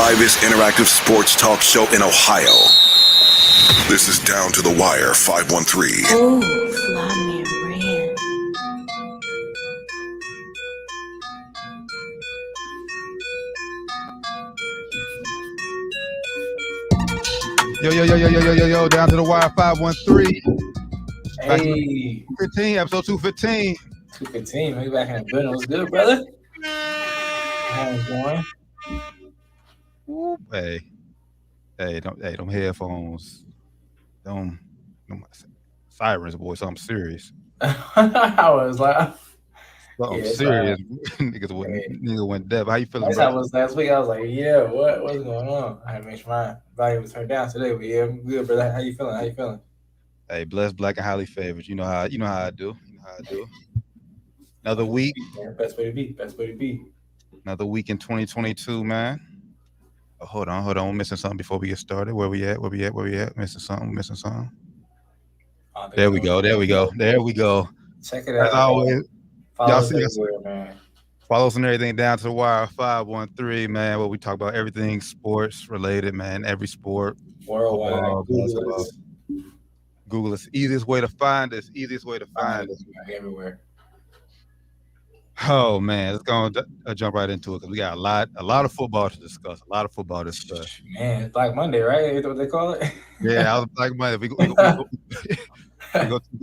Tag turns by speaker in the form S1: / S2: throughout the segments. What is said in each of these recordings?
S1: livest interactive sports talk show in Ohio. This is Down to the Wire 513.
S2: Oh, fly me red.
S3: Yo, Down to the Wire 513.
S4: Hey,
S3: 15, episode 215.
S4: 215, maybe back in the building. What's good, brother? How's it going?
S3: Ooh, them headphones, them sirens, boy, something serious.
S4: I was like,
S3: Something
S4: Yeah,
S3: serious. Nigga went deaf. How you feeling,
S4: that's
S3: bro?
S4: how it was last week. I was like, yeah, what's going on? I had to make sure my volume was turned down today, but yeah, I'm good, brother. How you feeling?
S3: Hey, blessed, black, and highly favored. You know how I do. Another week.
S4: Yeah, best way to be.
S3: Another week in 2022, man. Oh, hold on. We're missing something before we get started. Where we at? Missing something. There we go.
S4: Check it out.
S3: As always,
S4: Follow
S3: y'all
S4: us
S3: see us.
S4: everywhere, man.
S3: Follow us and everything Down to the Wire 513, man, where we talk about everything sports related, man. Every sport.
S4: Worldwide,
S3: Football,
S4: Google
S3: basketball.
S4: us.
S3: Google us. Easiest way to find us.
S4: Everywhere.
S3: Oh man, let's go and jump right into it because we got a lot of football to discuss.
S4: Man, it's Black Monday, right? Is that what they call it?
S3: Yeah, I was like, man, we go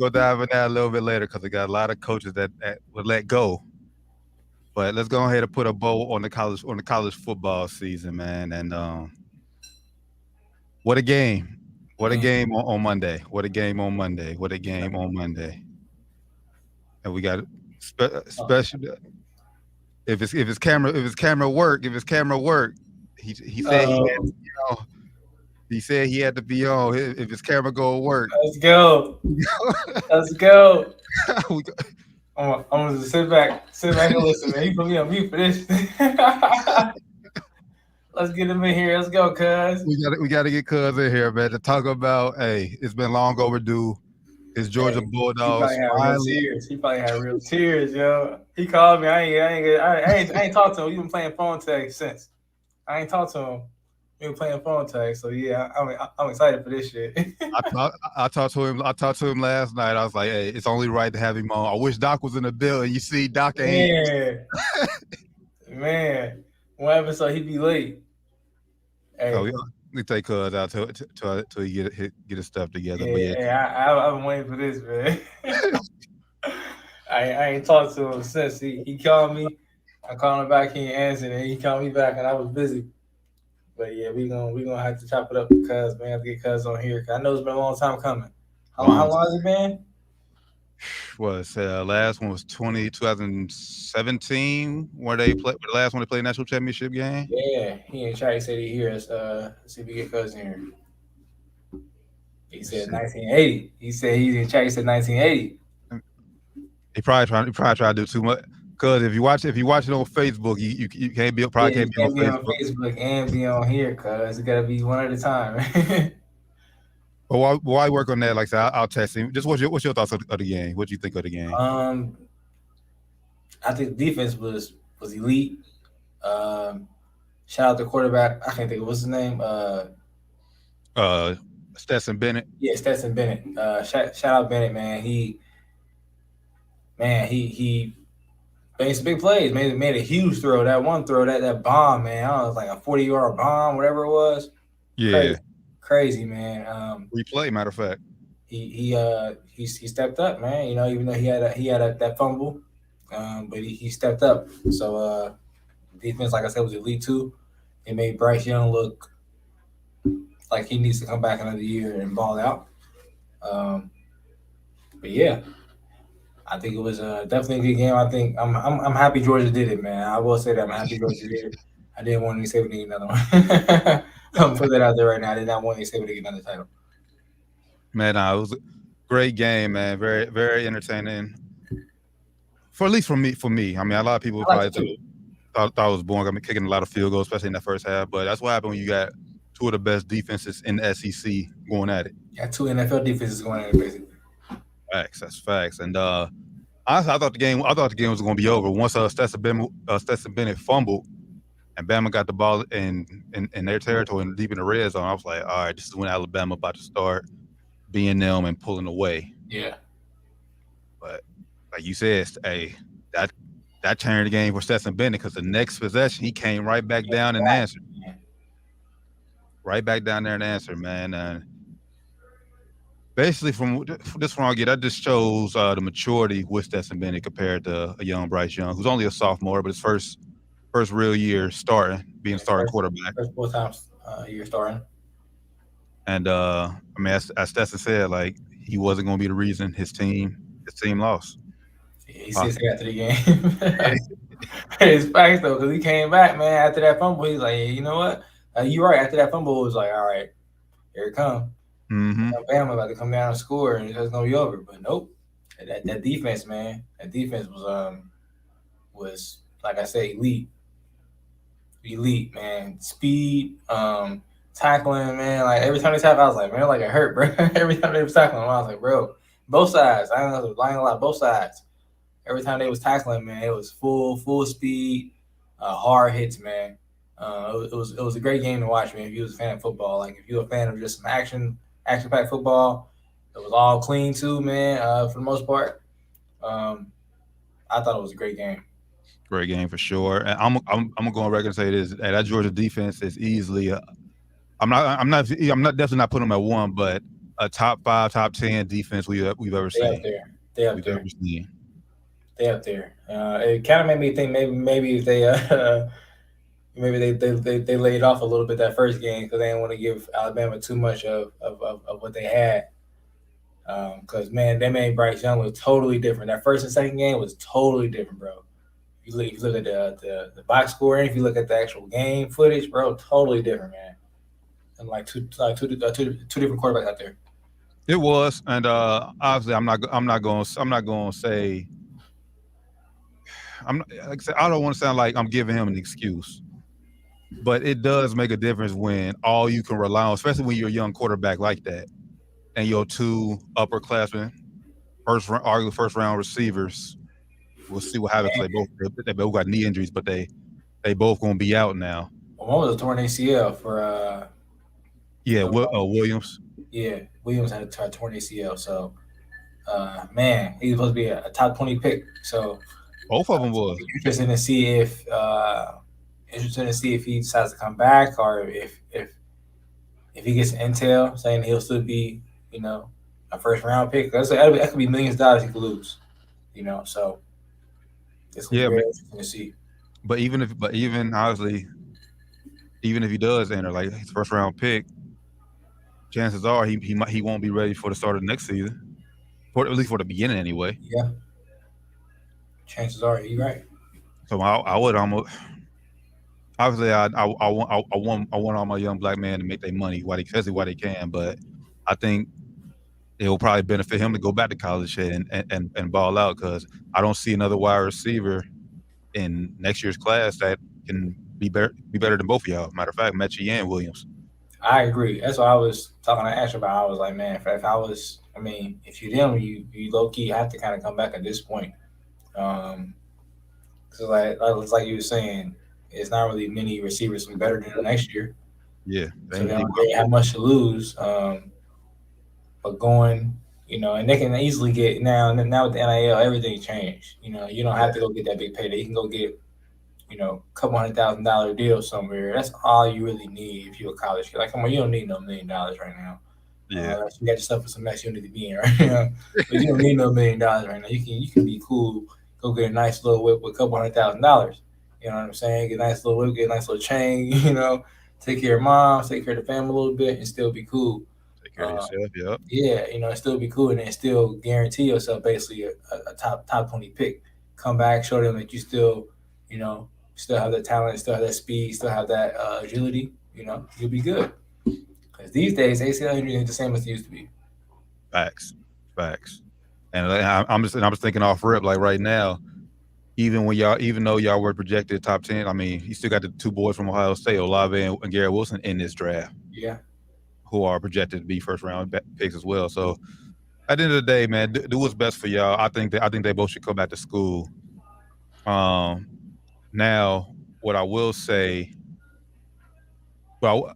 S3: dive in that a little bit later because we got a lot of coaches that would let go. But let's go ahead and put a bow on the college football season, man. And what a game! What a game on Monday! And we got special. If his camera work, he said he said he had to be on. If his camera go work,
S4: Let's go. I'm gonna just sit back and listen, man. You put me on mute for this. Let's get him in here. Let's go, cuz.
S3: we got to get cuz in here, man, to talk about. Hey, it's been long overdue. His Georgia Bulldogs finally.
S4: He probably had real tears, yo. He called me. I ain't talked to him. We've been playing phone tag since. I ain't talked to him. We've been playing phone tag, so yeah, I'm excited for this shit.
S3: I talked to him last night. I was like, hey, it's only right to have him on. I wish Doc was in the building. You see, Doc ain't.
S4: Man, one episode he'd be late. Hey.
S3: So we take cuz out till he get his stuff together.
S4: I've been waiting for this, man. I ain't talked to him since he called me. I called him back, he ain't answered, and he called me back, and I was busy. But yeah, we gonna have to chop it up with cuz, man. Have to get cuz on here. Cause I know it's been a long time coming. How long has it been?
S3: Last one was 2017 where they played the last one they played national championship game.
S4: Yeah, he in chat. He said he hear us. See if we get cuz in here. He said 1980. He said he's in chat. He said 1980.
S3: He probably trying to do too much. Cause if you watch it on Facebook, you can't be on
S4: Facebook and be on here. Cuz it gotta be one at a time.
S3: But why work on that? Like I said, I'll test him. Just what's your thoughts of the game? What do you think of the game?
S4: I think the defense was elite. Shout out the quarterback. I can't think of what's his name.
S3: Stetson Bennett.
S4: Yeah, Stetson Bennett. Shout out Bennett, man. He made some big plays. Made a huge throw. That one throw, that bomb, man. I was like a 40-yard bomb, whatever it was.
S3: Yeah.
S4: Crazy, man.
S3: Replay, matter of fact.
S4: He stepped up, man. You know, even though he had that fumble, but he stepped up. So defense, like I said, was elite too. It made Bryce Young look like he needs to come back another year and ball out. But yeah, I think it was definitely a good game. I think I'm happy Georgia did it, man. I will say that I'm happy Georgia did it. I didn't want to say we need another one. I'm put that out there right now. I did not want to say we get another title.
S3: Man, it was a great game, man. Very, very entertaining. At least for me. I mean, a lot of people probably thought it was boring. I mean, kicking a lot of field goals, especially in that first half. But that's what happened when you got two of the best defenses in the SEC going at it.
S4: Yeah, two NFL defenses going at it, basically.
S3: That's facts. And honestly, I thought the game was going to be over once Stetson Bennett fumbled. and Bama got the ball in their territory and deep in the red zone. I was like, all right, this is when Alabama about to start being them and pulling away.
S4: Yeah.
S3: But like you said, hey, that changed the game for Stetson Bennett because the next possession he came right back down and answered. Right back down there and answered, man. And basically, from this one I get, that just shows the maturity with Stetson Bennett compared to a young Bryce Young, who's only a sophomore, but his first real year being starting quarterback.
S4: First full time year starting.
S3: And I mean, as Stetson said, like he wasn't going to be the reason his team lost.
S4: Yeah, he said after the game. It's facts though, because he came back, man. After that fumble, he's like, yeah, you know what? You're right. After that fumble, it was like, all right, here it comes.
S3: Mm-hmm.
S4: Bama about to come down and score, and it's gonna be over. But nope, that defense, man. That defense was like I say, elite, man. Speed, tackling, man. Like every time they tackle, I was like, man, like it hurt, bro. Every time they was tackling, I was like, bro, both sides. I don't know, lying a lot, both sides. Every time they was tackling, man, it was full speed, hard hits, man. It was a great game to watch, man. If you was a fan of football, like if you're a fan of just some action-packed football, it was all clean too, man. For the most part, I thought it was a great game.
S3: Great game for sure. And I'm gonna go on record and say this: that Georgia defense is easily. I'm definitely not putting them at one, but a top 5, top 10 defense we've ever seen.
S4: They up there. They up there. It kind of made me think maybe if they maybe they laid off a little bit that first game because they didn't want to give Alabama too much of what they had. Because man, they made Bryce Young was totally different. That first and second game was totally different, bro. If you look at the box score, and if you look at the actual game footage, bro, totally different, man. And like two different quarterbacks out there.
S3: It was, and obviously, I'm not going to say. Like I said, I don't want to sound like I'm giving him an excuse, but it does make a difference when all you can rely on, especially when you're a young quarterback like that, and your two upperclassmen, arguably first round receivers. We'll see what happens. They both got knee injuries, but they both gonna be out now.
S4: Well, one was a torn ACL for
S3: Williams.
S4: Yeah, Williams had a torn ACL. So, man, he's supposed to be a top 20 pick. So
S3: both of them was
S4: interesting to see if he decides to come back or if he gets intel saying he'll still be a first round pick. That could be millions of dollars he could lose. So it's very interesting to see.
S3: But even honestly, even if he does enter like his first round pick, chances are he won't be ready for the start of the next season, at least for the beginning anyway.
S4: Yeah, chances are you're right.
S3: So I would almost obviously I want all my young black men to make their money especially while they can, but I think it will probably benefit him to go back to college and ball out because I don't see another wide receiver in next year's class that can be better than both of y'all. Matter of fact, Mechie and Williams.
S4: I agree. That's what I was talking to Ash about. I was like, man, if you're them, you low key have to kind of come back at this point. Because like you were saying, it's not really many receivers who are better than the next year.
S3: Yeah,
S4: so they don't have much to lose. But going, and they can easily get now with the NIL, everything changed. You don't have to go get that big payday. You can go get, a couple $100,000 deal somewhere. That's all you really need if you're a college kid. Like, come on, you don't need no $1 million right now.
S3: Yeah,
S4: you got yourself with some mess you don't need to be in right now. But you don't need no $1 million right now. You can be cool. Go get a nice little whip with a couple $100,000. You know what I'm saying? Get a nice little whip, get a nice little chain. Take care of mom, take care of the family a little bit, and still be cool.
S3: Take care of yourself. Yep.
S4: Yeah, still be cool, and then still guarantee yourself basically a top 20 pick. Come back, show them that you still, still have that talent, still have that speed, still have that agility. You'll be good. Because these days, ACL injury ain't the same as it used to be.
S3: Facts. And I'm just thinking off rip like right now. Even though y'all were projected top 10, I mean, you still got the two boys from Ohio State, Olave and Garrett Wilson, in this draft.
S4: Yeah.
S3: Who are projected to be first round picks as well. So at the end of the day, man, do what's best for y'all. I think they both should come back to school. Now what I will say, well,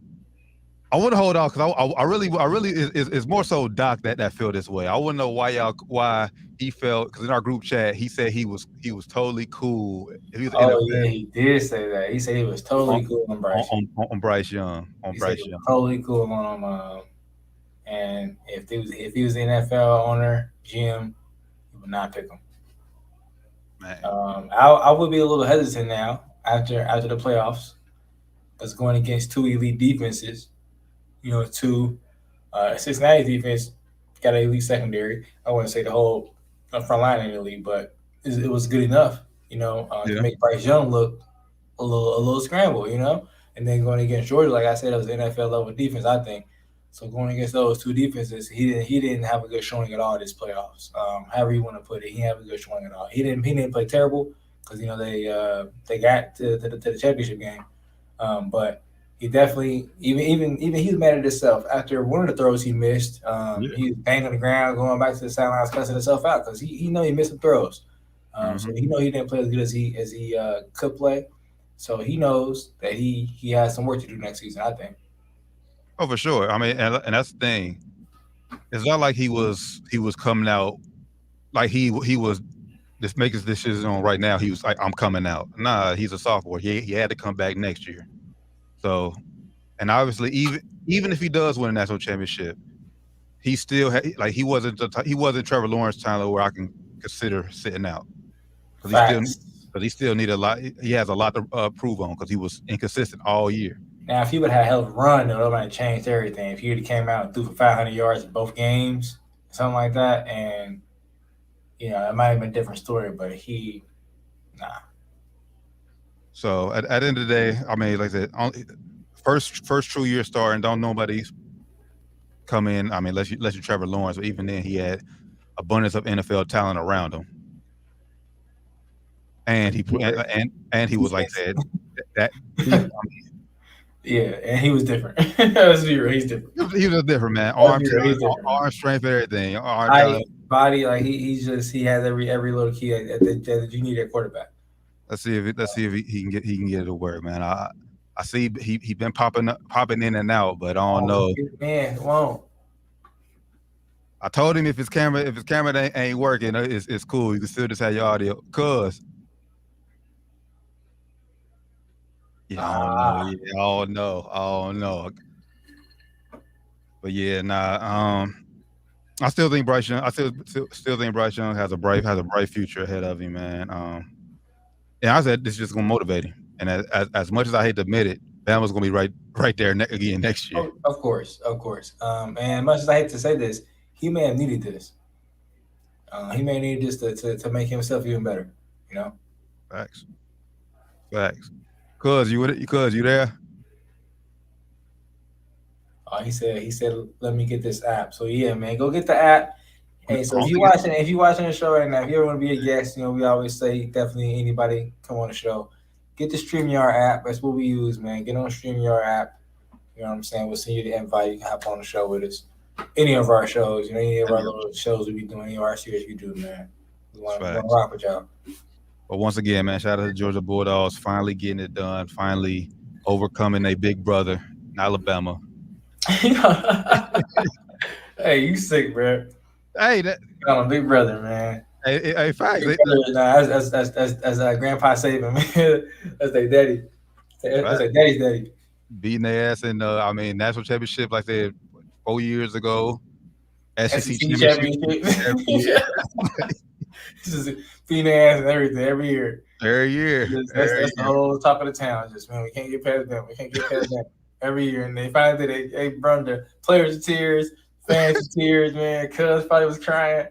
S3: I want to hold on because I really is more so Doc that feel this way. I want to know why he felt, because in our group chat he said he was totally cool if he was
S4: Oh
S3: NFL
S4: yeah, he did say that. He said he was
S3: on
S4: totally cool on Bryce.
S3: on Bryce Young
S4: He said he was totally cool on him. And if he was the NFL owner, GM, he would not pick him.
S3: Man.
S4: I would be a little hesitant now after the playoffs. That's going against two elite defenses. You know, Cincinnati defense got an elite secondary. I wouldn't say the whole front line in the league, but it was good enough. You know, to make Bryce Young look a little scramble. You know, and then going against Georgia, like I said, it was NFL level defense. I think. So going against those two defenses, he didn't have a good showing at all this playoffs. However you want to put it, he didn't have a good showing at all. He didn't play terrible because they got to the championship game, but he definitely even he was mad at himself after one of the throws he missed. He was banging on the ground, going back to the sidelines, cussing himself out because he know he missed some throws. So he know he didn't play as good as he could play. So he knows that he has some work to do next season, I think.
S3: Oh, for sure. I mean, and that's the thing. It's not like he was coming out like he was just making his decision on right now. He was like, I'm coming out. Nah, he's a sophomore. He had to come back next year. So, and obviously, even if he does win a national championship, he still he wasn't Trevor Lawrence Tyler where I can consider sitting out because he still need a lot. He has a lot to prove on because he was inconsistent all year.
S4: Now, if he would have had a hell of a run, though, that might have changed everything. If he would have came out and threw for 500 yards in both games, something like that, and it might have been a different story. But nah.
S3: So at the end of the day, I mean, like I said, first true year star, and don't nobody come in. I mean, unless you Trevor Lawrence, but even then, he had abundance of NFL talent around him, and he was like that.
S4: Yeah, and he was different. Let's be real, he's different.
S3: He was different, man. Arm strength, everything.
S4: Body, like he has every little key that you need at quarterback.
S3: Let's see if he can get it to work, man. I see he been popping in and out, but I don't know.
S4: Man, it won't.
S3: I told him if his camera ain't working, it's cool. You can still just have your audio, cause. Yeah, I don't know. But yeah, nah. I still think Bryce Young. I still think Bryce Young has a bright future ahead of him, man. And I said this is just gonna motivate him. And as much as I hate to admit it, Bama's gonna be right there again next year.
S4: Of course. And as much as I hate to say this, he may have needed this. He may need this to make himself even better. You know.
S3: Facts. Cuz you there?
S4: He said, let me get this app. So yeah, man, go get the app. Hey, so if you watching the show right now, if you ever want to be a guest, we always say definitely anybody come on the show. Get the StreamYard app. That's what we use, man. Get on the StreamYard app. You know what I'm saying? We'll send you the invite. You can hop on the show with us. Any of our shows, any of our little shows we be doing, any of our series we do, man. We want to rock with y'all.
S3: But once again, man, shout out to the Georgia Bulldogs finally getting it done, finally overcoming a big brother in Alabama.
S4: Hey, you sick, bro.
S3: Hey,
S4: I'm a big brother, man.
S3: Hey, facts.
S4: As Grandpa Saban, man. That's their daddy. That's their daddy's daddy.
S3: Beating their ass in national championship, like they said 4 years ago. SEC championship.
S4: Just beating their ass and everything every year. That's the whole talk of the town. Just, man, we can't get past them. Every year, and they finally did. They brought the players to tears, fans to tears, man. Cuz probably was crying.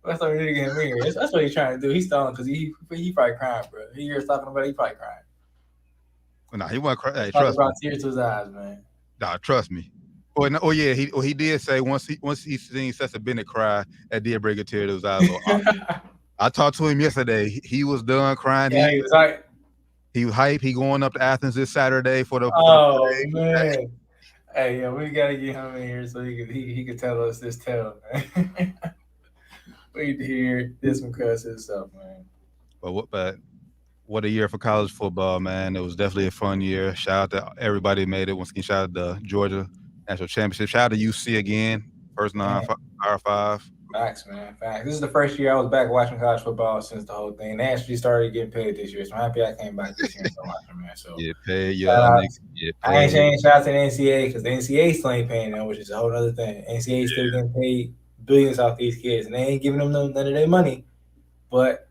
S4: That's what he getting me. That's what he's trying to do. He's stalling because he probably crying, bro. He hears talking about it, he probably crying.
S3: Nah, he wasn't crying. Hey,
S4: trust me. Brought tears to his eyes, man.
S3: Nah, trust me. Oh yeah, he did say once he seen Cesar Bennett cry, that did bring a tear to his eyes. I talked to him yesterday. He was done crying.
S4: Yeah, he was hype.
S3: He was hype. He going up to Athens this Saturday for the.
S4: Man. Hey, yeah, we gotta get him in here so he could tell us this tale, man. We need to hear this from Cuz himself, man.
S3: But what a year for college football, man. It was definitely a fun year. Shout out to everybody who made it. Once again, shout out to Georgia National Championship. Shout out to UC again. First Power 5.
S4: Facts, man. Facts. This is the first year I was back watching college football since the whole thing. They actually started getting paid this year, so I'm happy I came back this year and started watching, man. So
S3: Get paid,
S4: shout out.
S3: Get
S4: I ain't
S3: paid.
S4: saying shout out to the NCAA because the NCAA still ain't paying them, which is a whole other thing. NCAA still getting paid billions off these kids, and they ain't giving them none of their money. But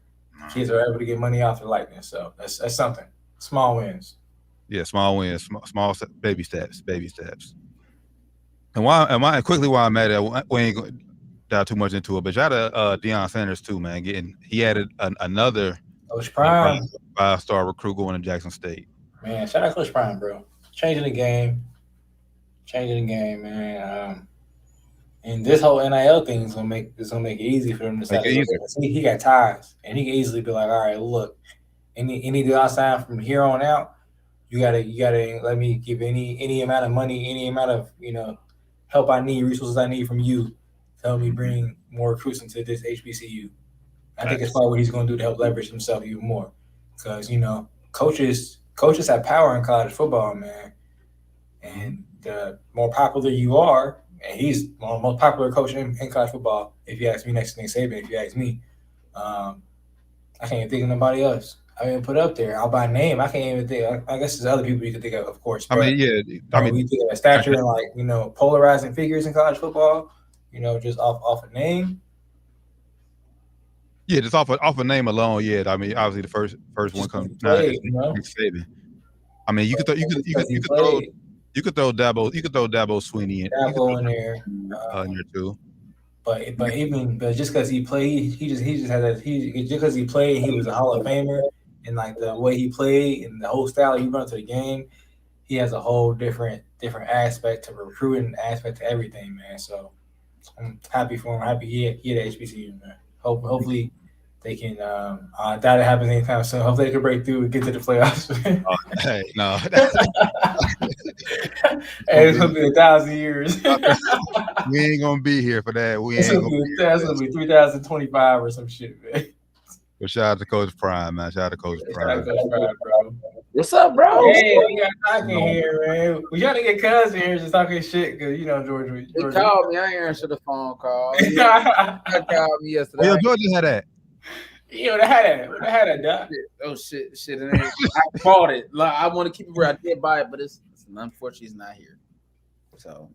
S4: kids are able to get money off their likeness, so that's something. Small wins.
S3: Yeah, small wins, small baby steps. And while I'm at it, we ain't going to dive too much into it, but shout out to Deion Sanders too, man. He added another
S4: Coach Prime,
S3: 5-star recruit going to Jackson State.
S4: Man, shout out Coach Prime, bro. Changing the game, man. And this whole NIL thing is gonna make it easy for him to say he got ties, and he can easily be like, all right, look, any deal I sign from here on out, you gotta let me give any amount of money, any amount of help I need, resources I need from you. Help me bring more recruits into this HBCU. I think it's probably what he's going to do to help leverage himself even more. Because, coaches have power in college football, man. And the more popular you are, and he's the most popular coach in college football, if you ask me, next to Nick Saban, if you ask me. I can't even think of nobody else. I mean, put up there. I'll by name. I can't even think. I guess there's other people you could think of course. But, we think of stature and polarizing figures in college football. Just off a name.
S3: Yeah, just off a name alone. Yeah, I mean, obviously the first one comes. Nick Saban. I mean, you could throw Dabo Sweeney in.
S4: Dabo in there.
S3: In there too.
S4: But just because he played, he just had that. Just because he played, he was a Hall of Famer, and like the way he played and the whole style he brought to the game, he has a whole different aspect to recruiting, aspect to everything, man. So I'm happy for him. Happy he had HBCU, man. Hopefully they can. I doubt it happens anytime soon. Hopefully they can break through and get to the playoffs.
S3: Hey, no.
S4: Hey, it's gonna be 1,000 years.
S3: We ain't gonna be here for that.
S4: That's gonna be 3025 or some shit, man.
S3: But shout out to Coach Prime, man. Shout out to Coach Prime.
S4: Bro.
S5: What's up, bro?
S4: Hey, we got talking here, man. We gotta get cousin here just talking shit because Georgia.
S5: He called me. I ain't answered the phone call. He called me yesterday.
S3: Yo, Georgia had that.
S4: They had that, duck.
S5: Oh shit! It ain't. I bought it. Like, I want to keep it where I did buy it, but it's unfortunately it's not here. So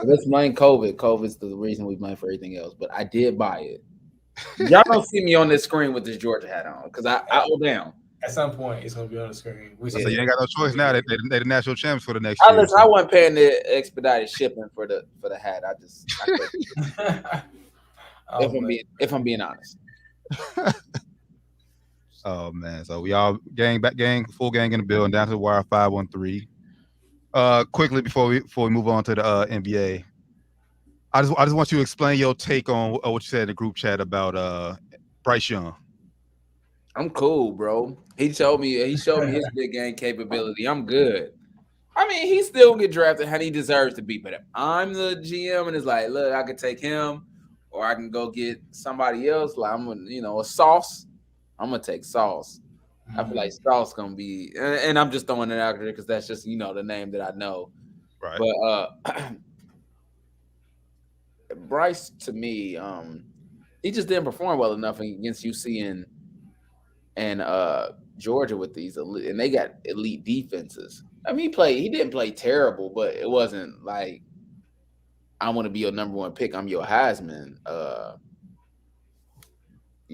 S5: let's blame COVID. COVID's the reason we blame for everything else. But I did buy it. Y'all don't see me on this screen with this Georgia hat on because I owe down.
S4: At some point, it's gonna be on the screen.
S3: So you ain't got no choice now. They the national champs for the next
S5: year.
S3: Listen,
S5: I wasn't paying the expedited shipping for the hat. If I'm being honest.
S3: Oh man, so we all full gang in the building, down to the wire 513. Quickly before we move on to the NBA, I just want you to explain your take on what you said in the group chat about Bryce Young.
S5: I'm cool, bro. He showed me his big game capability. I'm good. I mean, he still get drafted how he deserves to be, but if I'm the GM and it's like, look, I could take him. Or I can go get somebody else. Like a Sauce. I'm gonna take Sauce. I feel like Sauce gonna be, and I'm just throwing it out there because that's just the name that I know.
S3: Right.
S5: But Bryce, to me, he just didn't perform well enough against UC and Georgia with these elite, and they got elite defenses. I mean, he didn't play terrible, but it wasn't like, I want to be your number one pick. I'm your Heisman.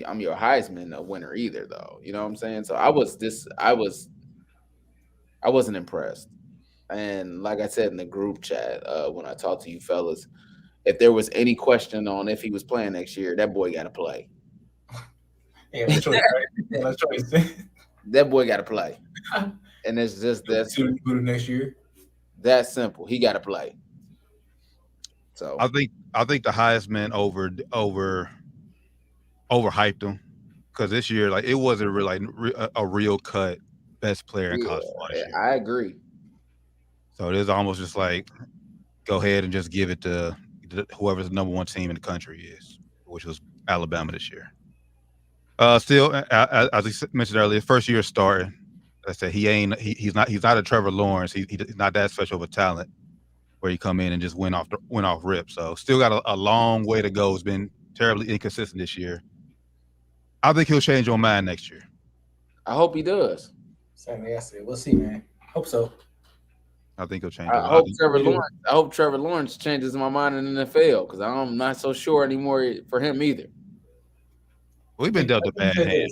S5: I'm your Heisman winner either, though. You know what I'm saying? So I wasn't impressed. And like I said in the group chat, when I talked to you fellas, if there was any question on if he was playing next year, that boy got to play.
S4: Yeah, that's choice, right? That's choice.
S5: That boy got to play. And it's just that
S4: next year.
S5: That simple. He got to play. So
S3: I think the Heisman overhyped him because this year it wasn't really a real cut best player in college football.
S5: I agree.
S3: So it is almost just like go ahead and just give it to whoever the number one team in the country is, which was Alabama this year. Still, as I mentioned earlier, first year starting. I said he's not a Trevor Lawrence. He's not that special of a talent where he come in and just went off rip. So still got a long way to go. It's been terribly inconsistent this year. I think he'll change your mind next year.
S5: I hope he does.
S4: Same thing I said. We'll see, man. Hope so.
S3: I think he'll change.
S5: I hope Trevor Lawrence changes my mind in the NFL because I'm not so sure anymore for him either.
S3: We've been dealt a bad hand.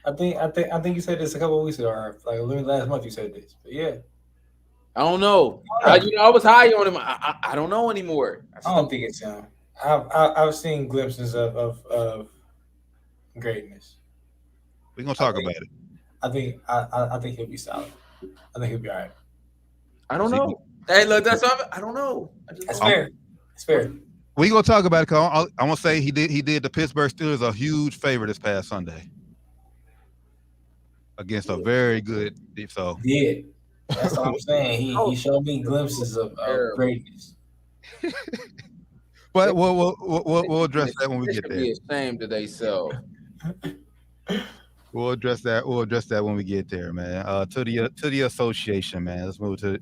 S4: I think you said this a couple of weeks ago, or like last month you said this. But yeah,
S5: I don't know. I was high on him. I don't know anymore.
S4: I don't think it's him. I've seen glimpses of greatness.
S3: We're gonna talk about it.
S4: I think he'll be solid. I think he'll be all right.
S5: I don't know. Hey, look, I don't know.
S4: That's fair. It's fair.
S3: We gonna talk about it. Cause I want to say he did the Pittsburgh Steelers a huge favor this past Sunday against a very good. So
S4: yeah, that's what I'm saying. He showed me glimpses of greatness.
S3: But we'll address that when we get there.
S5: Be ashamed of themselves.
S3: We'll address that. We'll address that when we get there, man. To the association, man. Let's move to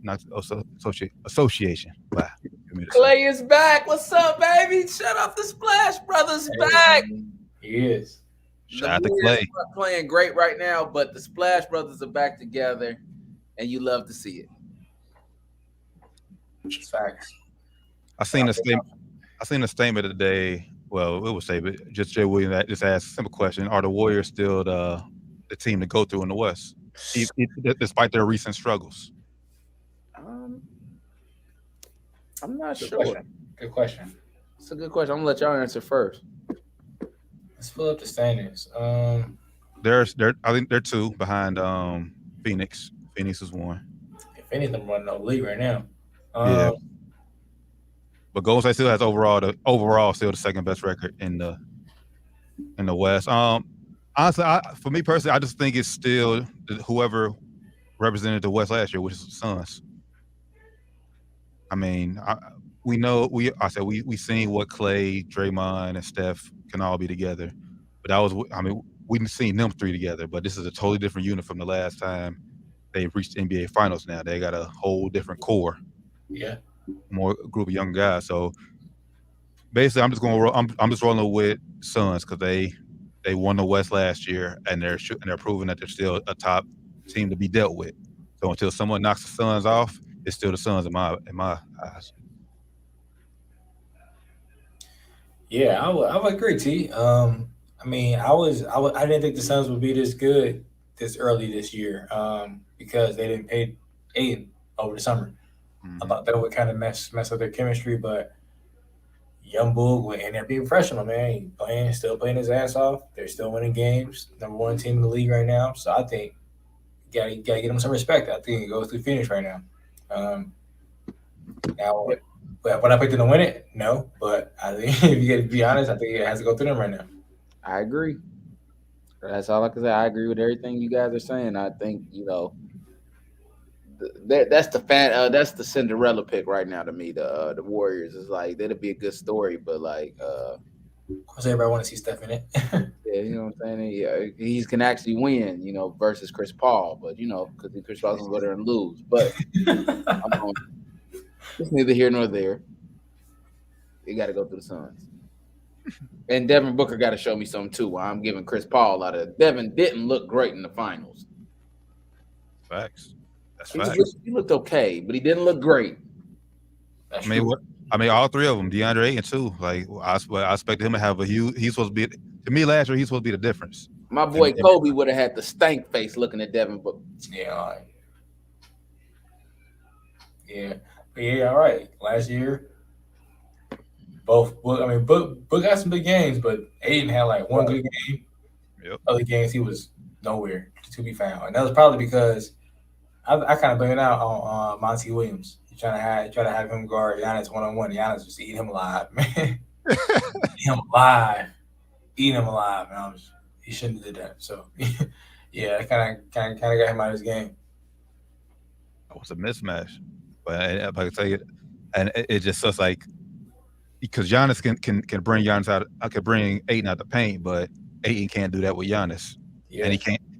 S3: association. Wow.
S5: Clay is back. What's up, baby? Shut up, the Splash Brothers back.
S4: He is.
S3: Shout out to Clay.
S5: Playing great right now, but the Splash Brothers are back together, and you love to see it.
S4: It's facts.
S3: I seen a statement today. Well, it was say, but just Jay Williams just asked a simple question: are the Warriors still the team to go through in the West, despite their recent struggles?
S5: I'm not sure.
S4: Good question.
S5: It's a good question. I'm gonna let y'all answer first.
S4: Let's pull up the standings.
S3: I think they're 2 behind Phoenix. Phoenix is 1.
S4: If anything, running the league right now.
S3: Yeah. But Golden State still has overall still the second best record in the West. Honestly, for me personally, I just think it's still whoever represented the West last year, which is the Suns. I mean, we seen what Clay, Draymond, and Steph can all be together, but we didn't see them 3 together. But this is a totally different unit from the last time they reached the NBA Finals. Now they got a whole different core.
S4: Yeah.
S3: More group of young guys. So basically, I'm just rolling with Suns because they won the West last year and they're proving that they're still a top team to be dealt with. So until someone knocks the Suns off, it's still the Suns in my eyes.
S4: Yeah, I would agree, T. I mean, I didn't think the Suns would be this good this early this year because they didn't pay Aiden over the summer. I thought that would kind of mess up their chemistry, but young Boog went in there being professional, man. Still playing his ass off. They're still winning games. Number 1 team in the league right now. So I think you gotta get them some respect. I think it goes through Phoenix right now. Now, would I pick them to win it? No, but I think if you got to be honest, I think it has to go through them right now.
S5: I agree. That's all I can say. I agree with everything you guys are saying. I think that's the Cinderella pick right now to me. The Warriors is like that'd be a good story, but like,
S4: of course, everybody want to see Steph in it.
S5: Yeah, you know what I'm saying. Yeah, he can actually win, versus Chris Paul, but because Chris Paul's gonna go there and lose. But it's neither here nor there. You got to go through the Suns, and Devin Booker got to show me something too. While I'm giving Chris Paul out of Devin didn't look great in the finals.
S3: Facts.
S5: He looked okay, but he didn't look great.
S3: I mean, all 3 of them, DeAndre Ayton too. Like I expected him to have a huge. He's supposed to be to me last year. He's supposed to be the difference.
S5: My boy Kobe would have had the stank face looking at Devin Booker.
S4: Yeah. Yeah. All right. Last year, book got some big games, but Aiden had like 1 good game.
S3: Yep.
S4: Other games he was nowhere to be found, and that was probably because I kind of blame it out on Monty Williams. He try to have him guard Giannis 1-on-1. Giannis just eating him alive, man. Eating him alive, man. He shouldn't have did that. So, yeah, that kind of got him out of his game.
S3: It was a mismatch, but I can tell you, and it just like because Giannis can bring Giannis out. I could bring Ayton out the paint, but Ayton can't do that with Giannis,
S4: Yeah,
S3: and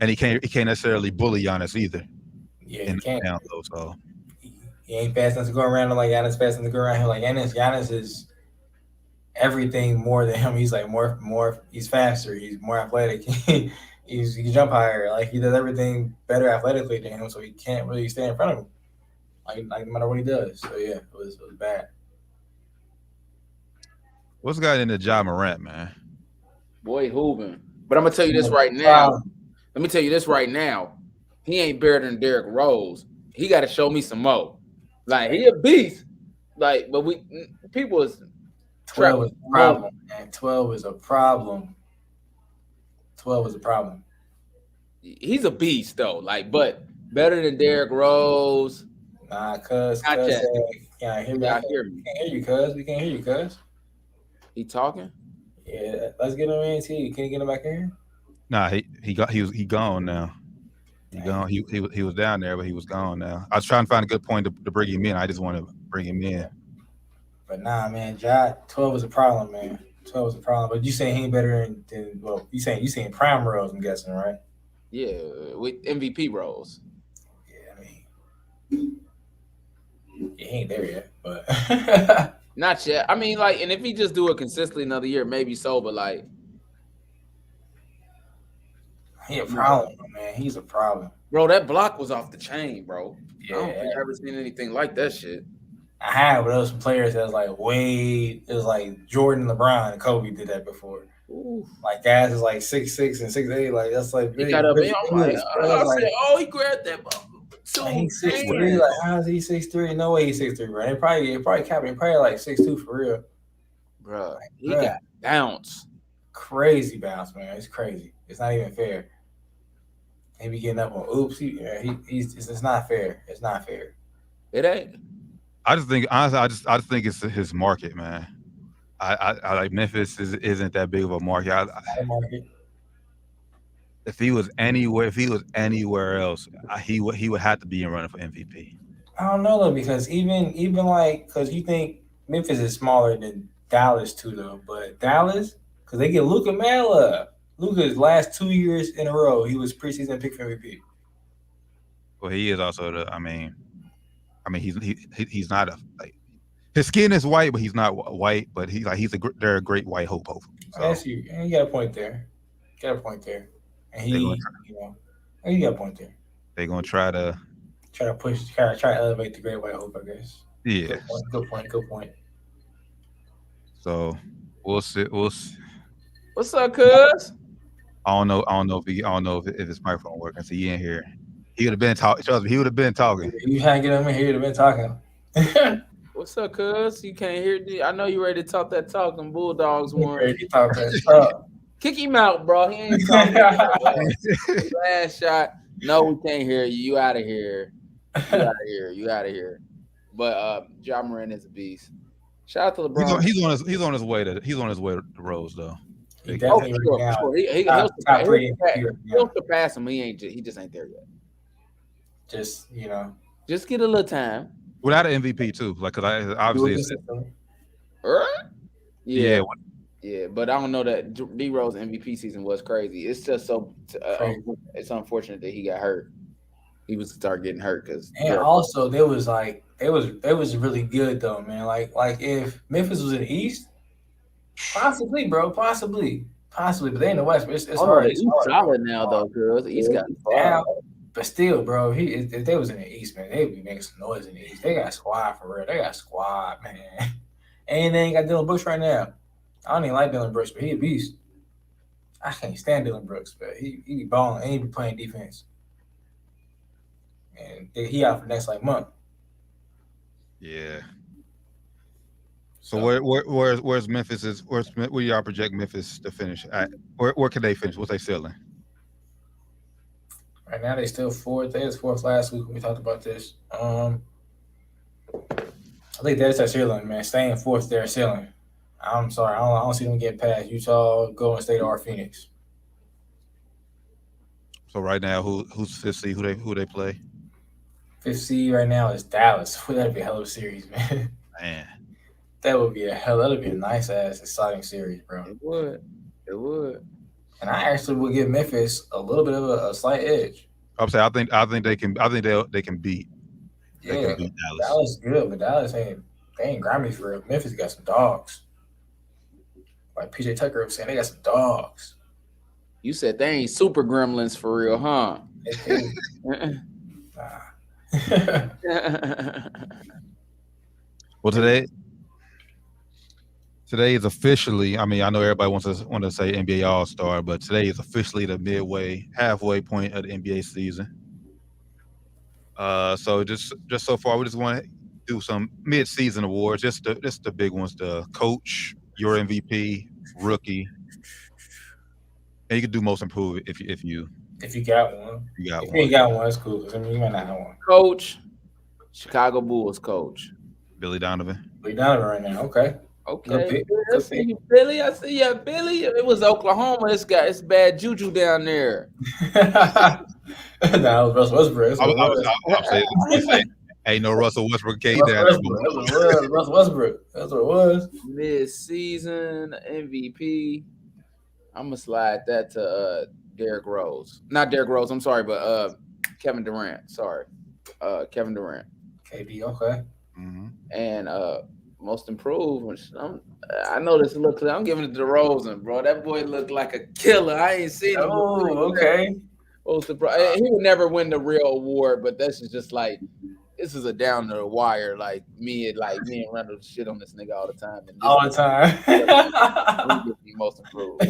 S3: he can't necessarily bully Giannis either.
S4: yeah,
S3: In
S4: he can't.
S3: down low, so
S4: He ain't fast enough to go around him like Giannis fast enough to go around him like Giannis is everything more than him. He's like more. He's faster. He's more athletic. he can jump higher. Like he does everything better athletically than him, so he can't really stay in front of him. Like no matter what he does. So yeah, it was bad.
S3: what's got into Ja Morant, man?
S5: Boy, hooping. But I'm gonna tell you this right now. Let me tell you this right now. He ain't better than Derrick Rose. He got to show me some more. Like he a beast. Like, but people is
S4: 12 is a problem, man. 12 is a problem. 12 is a problem.
S5: He's a beast though. Like, but better than Derrick Rose.
S4: Nah, cuz
S5: Not yet.
S4: can't hear me.
S5: Y'all hear me?
S4: Can't hear you, cuz. We can't hear you, cuz.
S5: He talking?
S4: Yeah, let's get him in. See, can you get him back in here?
S3: Nah, he gone now. He gone. He was down there, but he was gone now. I was trying to find a good point to bring him in. I just want to bring him in.
S4: But nah, man, 12 is a problem, man. 12 is a problem. But you saying he ain't better than well, you saying prime Rose, I'm guessing, right?
S5: Yeah, with MVP roles.
S4: Yeah, I mean, he ain't there yet, but
S5: Not yet. I mean, like, and if he just do it consistently another year, maybe so. But like,
S4: he a problem, man. He's a problem.
S5: bro, that block was off the chain, bro.
S4: Yeah.
S5: I don't think I've ever seen anything like that shit.
S4: I have, but there was some players that was like Wade, it was like Jordan, LeBron, and Kobe did that before.
S5: Ooh.
S4: Like guys is like 6'6" and 6'8", like that's like
S5: He
S4: big.
S5: got up
S4: big
S5: in. I'm
S4: dudes,
S5: like,
S4: bro.
S5: he grabbed that ball.
S4: He's 6'3". Like how is he 6'3"? No way he's 6'3", bro. It probably capping. Probably like 6'2" for real.
S5: Bro,
S4: Like,
S5: he got bounce.
S4: Crazy bounce, man. It's crazy. It's not even fair. He be getting up on oops. It's not fair. It's not fair.
S5: It ain't.
S3: I just think honestly, I just think it's his market, man. I like Memphis isn't that big of a market. If he was anywhere else, he would have to be in running for MVP.
S4: I don't know though, because even like because you think Memphis is smaller than Dallas too though, but Dallas because they get Luka Mela. Luka's last 2 years in a row, he was preseason pick for MVP.
S3: Well, he is also I mean, he's not like his skin is white, but he's not white. But they're a great white hope over. So.
S4: That's you. And you got a point there. And he, you got a point there.
S3: They're gonna try to
S4: elevate the great white hope, I guess.
S3: Yeah.
S4: Good point.
S3: So we'll see.
S5: What's up, cuz?
S3: I don't know if his microphone working. So he in here. He would have been talking. Trust me, he would have been talking.
S4: You trying to get him in here? He would have been talking.
S5: What's up, cuz? You can't hear. I know you ready to talk that talk. Them Bulldogs won.
S4: Ready to talk that talk.
S5: Kick him out, bro. He ain't talking. Last shot. No, we can't hear you. You out of here. You out of here. But Ja Morant is a beast. Shout out to LeBron.
S3: He's on his way to Rose though.
S4: He definitely
S5: He'll surpass him. He just ain't there yet.
S4: Just
S5: just get a little time.
S3: Without an MVP too, like because obviously.
S5: Yeah, but I don't know that D Rose MVP season was crazy. It's just so it's unfortunate that he got hurt. He was start getting hurt because.
S4: And also, they was really good though, man. Like if Memphis was in the East, possibly, bro, possibly, but they in the West. But it's hard.
S5: He's solid now though, because the East got
S4: down. But still, bro, if they was in the East, man, they'd be making some noise in the East. They got squad for real. They got squad, man. And they ain't got Dylan Brooks right now. I don't even like Dylan Brooks, but he a beast. I can't stand Dylan Brooks, but he be balling and he be playing defense. And he out for the next month.
S3: Yeah. So where's Memphis? Where y'all project Memphis to finish at? Where can they finish? What's they ceiling?
S4: Right now they still fourth. They was fourth last week when we talked about this. I think that's their ceiling, man. Staying fourth, their ceiling. I'm sorry, I don't see them get past Utah, Golden State, or Phoenix.
S3: So right now, who's fifth seed? Who they play?
S4: Fifth seed right now is Dallas. That'd be a hell of a series, man. That would be a nice ass exciting series, bro.
S5: It would.
S4: And I actually would give Memphis a little bit of a slight edge.
S3: I'm saying I think they can they can beat
S4: Yeah,
S3: Dallas.
S4: Dallas good, but Dallas ain't grimy for real. Memphis got some dogs. Like PJ Tucker was saying, they got some dogs.
S5: You said they ain't super gremlins for real, huh?
S3: Well, today is officially. I mean, I know everybody wants to say NBA All Star, but today is officially the halfway point of the NBA season. So just so far, we just want to do some mid-season awards, just the big ones: the coach, your MVP, rookie, and you can do most improved if you
S4: got one.
S3: You got
S4: if
S3: one.
S4: you ain't got one, it's cool. Because I mean, you might not have one.
S5: Coach, Chicago Bulls coach.
S3: Billy Donovan.
S4: Billy Donovan right now. Okay.
S5: Okay. I see you, Billy. I see you, Billy. It was Oklahoma. It's bad juju down there.
S4: That was Russell Westbrook.
S3: I'm saying, ain't no Russell Westbrook down there.
S4: Russell Westbrook. That's what it was.
S5: Mid-season MVP. I'm gonna slide that to Derrick Rose. Not Derrick Rose. I'm sorry, but Kevin Durant. Sorry, Kevin Durant.
S4: KD. Okay.
S3: Mm-hmm.
S5: And most improved. I know this look. I'm giving it to DeRozan, bro. That boy looked like a killer. I ain't seen him.
S4: Oh, okay.
S5: He would never win the real award, but this is a down the wire. Like me and Randall shit on this nigga all the time.
S4: All the time.
S5: Most improved.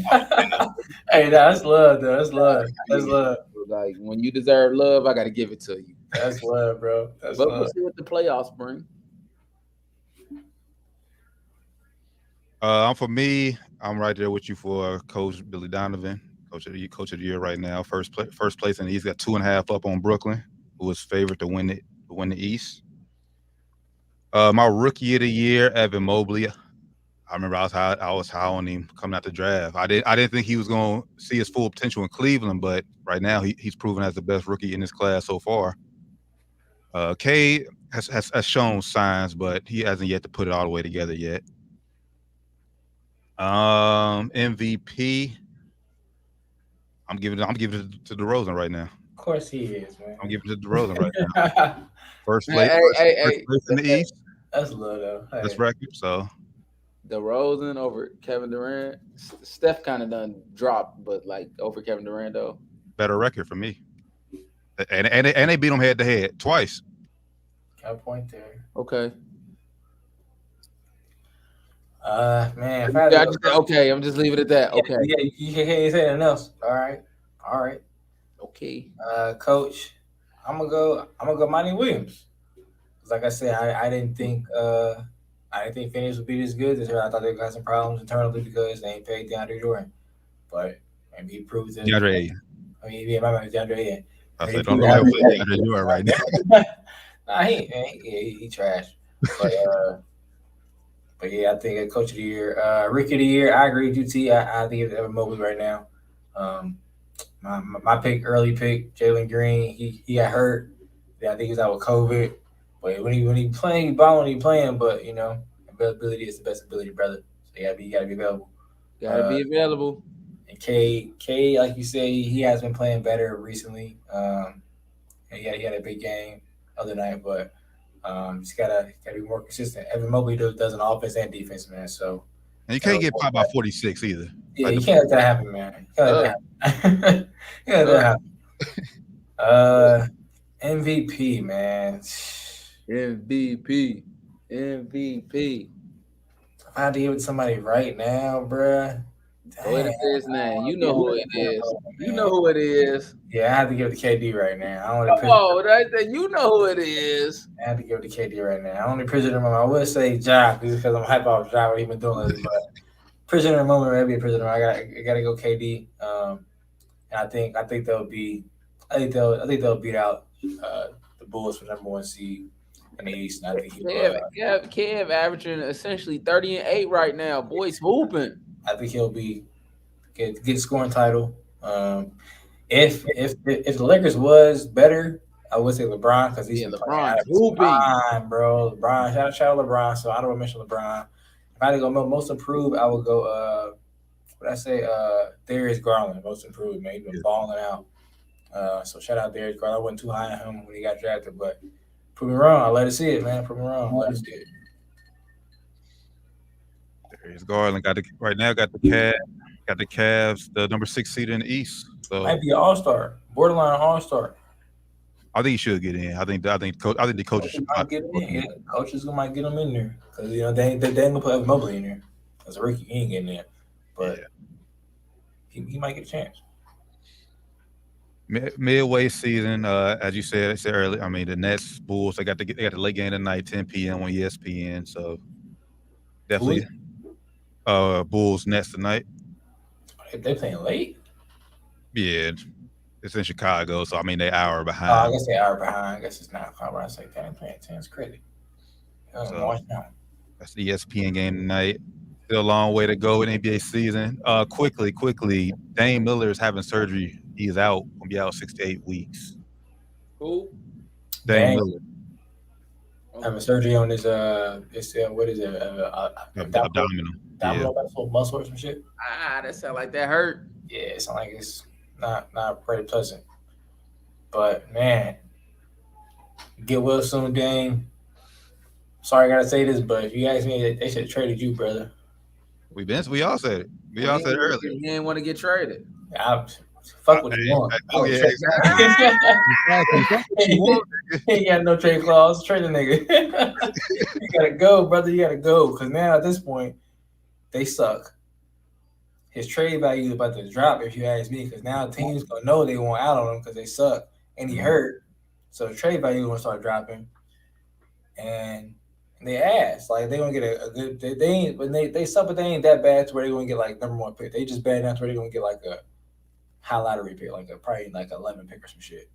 S4: Hey, that's love, though. That's love. That's love.
S5: Like when you deserve love, I got to give it to you.
S4: That's love, bro. But
S5: we'll see what the playoffs bring.
S3: For me, I'm right there with you for Coach Billy Donovan, coach of the year right now. First place, and he's got 2.5 up on Brooklyn, who was favored to win the East. My rookie of the year, Evan Mobley. I remember I was high on him coming out the draft. I didn't think he was going to see his full potential in Cleveland, but right now he's proven as the best rookie in his class so far. K has shown signs, but he hasn't yet to put it all the way together yet. MVP. I'm giving it to DeRozan right now.
S4: Of course he is, man.
S3: I'm giving it to DeRozan right now. First place in the East.
S4: That's low though.
S3: That's record. So
S5: DeRozan over Kevin Durant. Steph kind of done dropped, but like over Kevin Durant though.
S3: Better record for me. And they beat him head to head twice.
S4: Got a point there.
S5: Okay.
S4: Man.
S5: I'm just leaving it at that. Okay.
S4: Yeah, you can't say anything else. All right.
S5: Okay.
S4: Coach, I'm gonna go Monty Williams. Like I said, I didn't think Phoenix would be this good this year. I thought they got some problems internally because they ain't paid DeAndre Jordan. But maybe he proved it.
S3: DeAndre.
S4: I mean, yeah, my man DeAndre.
S3: I said, don't know DeAndre Jordan right now.
S4: Nah, he trash. But yeah, I think Coach of the Year, Rookie of the Year. I agree with you, T. I think it's Evan Mobley right now. My early pick, Jalen Green. He got hurt. Yeah, I think he's out with COVID. But when he playing, balling, he playing. But availability is the best ability, brother. So you gotta be available.
S5: Gotta be available.
S4: And K, like you say, he has been playing better recently. And he had a big game the other night, but just gotta be more consistent. Evan Mobley does an offense and defense, man. So
S3: and you can't get popped by 46 either.
S4: Yeah, you can't let that happen, man. You can't let that happen. MVP, man.
S5: MVP.
S4: If I had to give it to somebody right now, bruh.
S5: Go ahead and say his name. You know who it is. You know who it is.
S4: Yeah, I have to give it to KD right now. I
S5: you know who it is.
S4: I have to give it to KD right now. I only prisoner moment. I would say Ja because I'm hype off Ja what he's been doing lately, but prisoner moment, maybe a prisoner. I gotta go KD. And I think they'll beat out the Bulls for #1 seed in the East. And I think
S5: Kev averaging essentially 30-8 right now. Boys hooping.
S4: I think he'll get scoring title. If the Lakers was better, I would say LeBron because he's LeBron, bro. LeBron, shout out LeBron. So I don't mention LeBron. If I had to go most improved, I would go But I say Darius Garland, most improved, man. He's been balling out. So shout out Darius Garland. I wasn't too high on him when he got drafted, but prove me wrong. I let it see it, man. Prove me wrong. Let it see it.
S3: Darius Garland got the Cavs, the number 6 seed in the East. So
S4: Might be an all-star, borderline all-star.
S3: I think he should get in. I think the coaches should
S4: might get him in. Yeah, coaches might get him in there because they ain't gonna put Mobley in there as a rookie. He ain't getting in, but he might get a chance.
S3: Midway season, as you said earlier. I mean, the Nets, Bulls. They got the late game tonight, 10 p.m. on ESPN. So definitely, Bulls Nets tonight.
S4: They playing late.
S3: Yeah, it's in Chicago, so I mean they hour behind.
S4: I guess they hour behind. I guess it's 9 o'clock. I say playing 10. It's crazy. Watch now.
S3: That's the ESPN game tonight. Still a long way to go in NBA season. Quickly, Dane Miller is having surgery. He is out. Gonna be out 6 to 8 weeks.
S5: Who?
S3: Dane Miller.
S4: Having surgery on his what is it? Abdominal muscle or some shit.
S5: That sound like that hurt.
S4: Yeah, it sounds like it's not very pleasant. But man, get well soon, Dane. Sorry, I gotta say this, but if you ask me, they should have traded you, brother.
S3: We all said it. We all said it earlier.
S5: He didn't want to get traded.
S4: Fuck what he want. He ain't got no trade clause. Trade the nigga. You gotta go, brother. You gotta go. Because now at this point, they suck. His trade value is about to drop, if you ask me, because now teams gonna know they want out on him because they suck and he hurt. So the trade value is gonna start dropping. And they ass like they gonna get a good. They ain't when they suck, but they ain't that bad to where they gonna get like number 1 pick. They just bad enough to where they gonna get like a high lottery pick, like probably like 11 pick or some shit.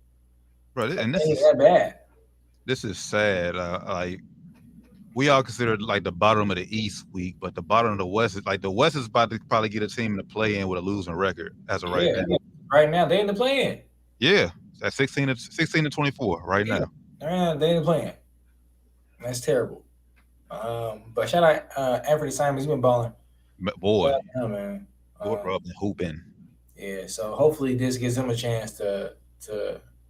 S3: Bro, and this
S4: ain't that bad.
S3: This is sad. Like we all consider like the bottom of the East weak, but the bottom of the West is like the West is about to probably get a team to play in with a losing record as of right now.
S4: Right now, they in the play-in.
S3: Yeah, that's 16 to 24 right now.
S4: They in the play-in. That's terrible. But shout out Anthony Simons. He's been balling.
S3: Boy,
S4: man.
S3: Hooping.
S4: Yeah, so hopefully this gives them a chance to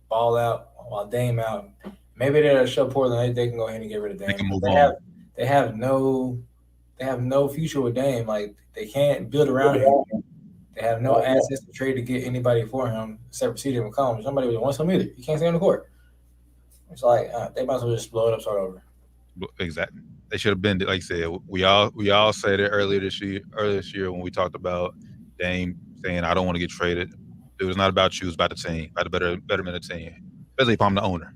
S4: ball out while Dame out. Maybe they'll show Portland they can go ahead and get rid of Dame.
S3: They can move on.
S4: They have no future with Dame. Like they can't build around him. They have no assets to trade to get anybody for him except for CJ McCollum. Somebody would want him either. He can't stay on the court. It's like they might as well just blow it up, start over.
S3: Exactly. They should have been, like I said, we all said it earlier this year when we talked about Dame saying, I don't want to get traded. It was not about you, it was about the team, about the betterment of the team. Especially if I'm the owner.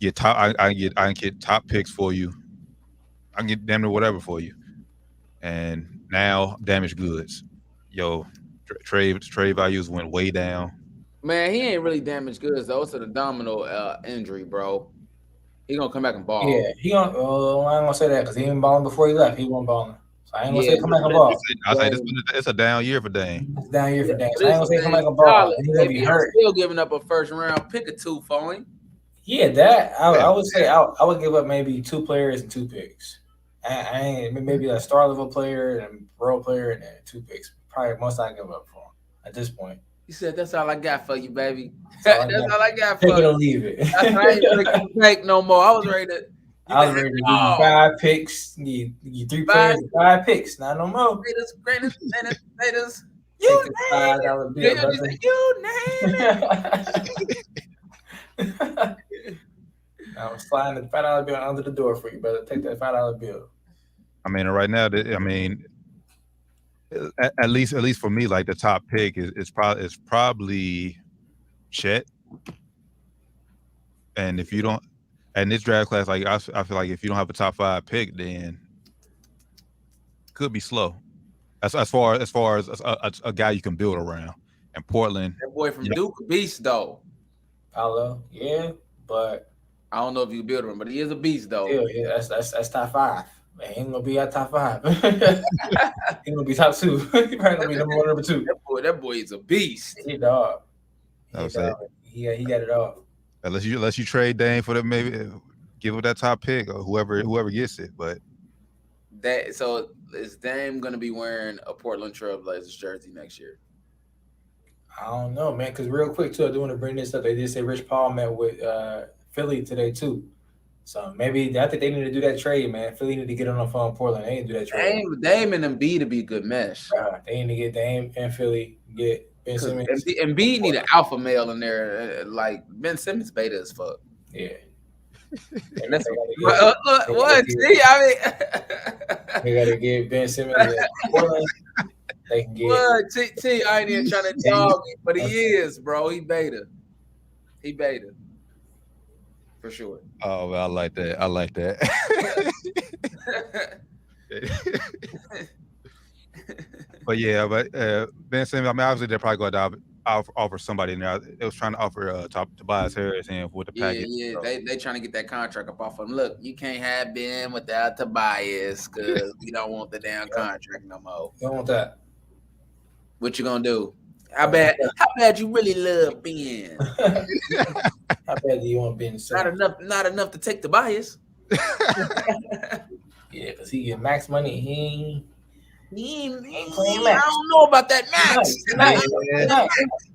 S3: I can get top picks for you. I can get damn near whatever for you. And now damaged goods. Yo, trade values went way down.
S5: Man, he ain't really damaged goods though. It's an abdominal injury, bro. He gonna come back and ball.
S4: Yeah, he gonna. I ain't gonna say that because he ain't balling before he left. He wasn't balling. So I ain't gonna say come back and ball.
S3: I say it's a down year for Dame.
S4: It's a down year for Dame. So I ain't gonna say come back and ball. He's gonna be hurt.
S5: Still giving up a first round pick or 2 for him.
S4: Yeah, that I would say I would give up maybe 2 players and 2 picks. I ain't maybe a star level player and role player and then 2 picks. Probably most I give up for him at this point.
S5: He said, "That's all I got for you, baby. That's all I got for you.
S4: Take it or leave it.
S5: I ain't gonna make no more. I was ready to
S4: give you 5 picks. Need 3 players and 5 picks. Not no more.
S5: Greatest.
S4: You name it. You name it. I'm sliding the $5 bill under the door for you, brother. Take that $5 bill.
S3: I mean, right now, at least for me, like the top pick is probably Chet. And if you don't, and this draft class, like I feel like if you don't have a top 5 pick, then it could be slow. As far as a guy you can build around. And Portland,
S5: that boy from Duke, beast though.
S4: Paolo, yeah, but
S5: I don't know if you can build him, but he is a beast though.
S4: Yeah, that's top 5. Man, he ain't gonna be at top 5. He gonna be top 2. He probably gonna be number 1, number 2.
S5: That boy is a beast.
S4: He dog.
S3: He got
S4: it all.
S3: Unless you trade Dane for them, maybe give him that top pick or whoever gets it. But
S5: So is Dame going to be wearing a Portland Trailblazers jersey next year?
S4: I don't know, man. Because real quick too, I do want to bring this up. They did say Rich Paul met with Philly today too. So maybe I think they need to do that trade, man. Philly need to get on the phone. Portland, they need to do that trade.
S5: Dame and Embiid to be a good mesh.
S4: They need to get Dame and Philly, get Ben Simmons.
S5: Embiid need an alpha male in there. Like Ben Simmons beta as fuck.
S4: Yeah.
S5: And that's what? See, I
S4: mean, they gotta get Ben Simmons. Portland. They can get
S5: what? T, I ain't even trying to dog him, but he is, bro. He beta. For sure.
S3: Oh, well, I like that. But yeah, Ben Simmons, I mean, obviously they're probably going to offer somebody in there. They was trying to offer Tobias Harris in with the package.
S5: Yeah, so. They trying to get that contract up off of him. Look, you can't have Ben without Tobias because we don't want the damn contract no more.
S4: You don't want that.
S5: What you gonna do? How bad you really love Ben?
S4: How bad do you want Ben?
S5: Not enough to take Tobias.
S4: Yeah, because he get max money. He ain't playing max.
S5: I don't know about that max.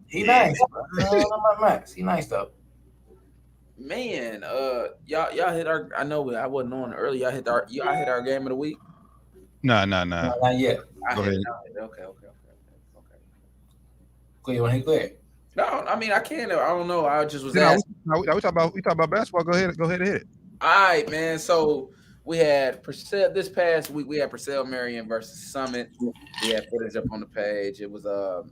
S4: He nice. I don't know about max. He nice though.
S5: Man, y'all hit our. I know I wasn't on early. Y'all hit our game of the week.
S3: No,
S4: not yet.
S3: Go ahead.
S5: Okay.
S4: You want to hit clear?
S5: No, I mean I can't. I don't know. I just was asking.
S3: We talk about basketball. Go ahead and hit it.
S5: All right, man. So we had Purcell this past week. We had Purcell Marion versus Summit. We had footage up on the page. It was a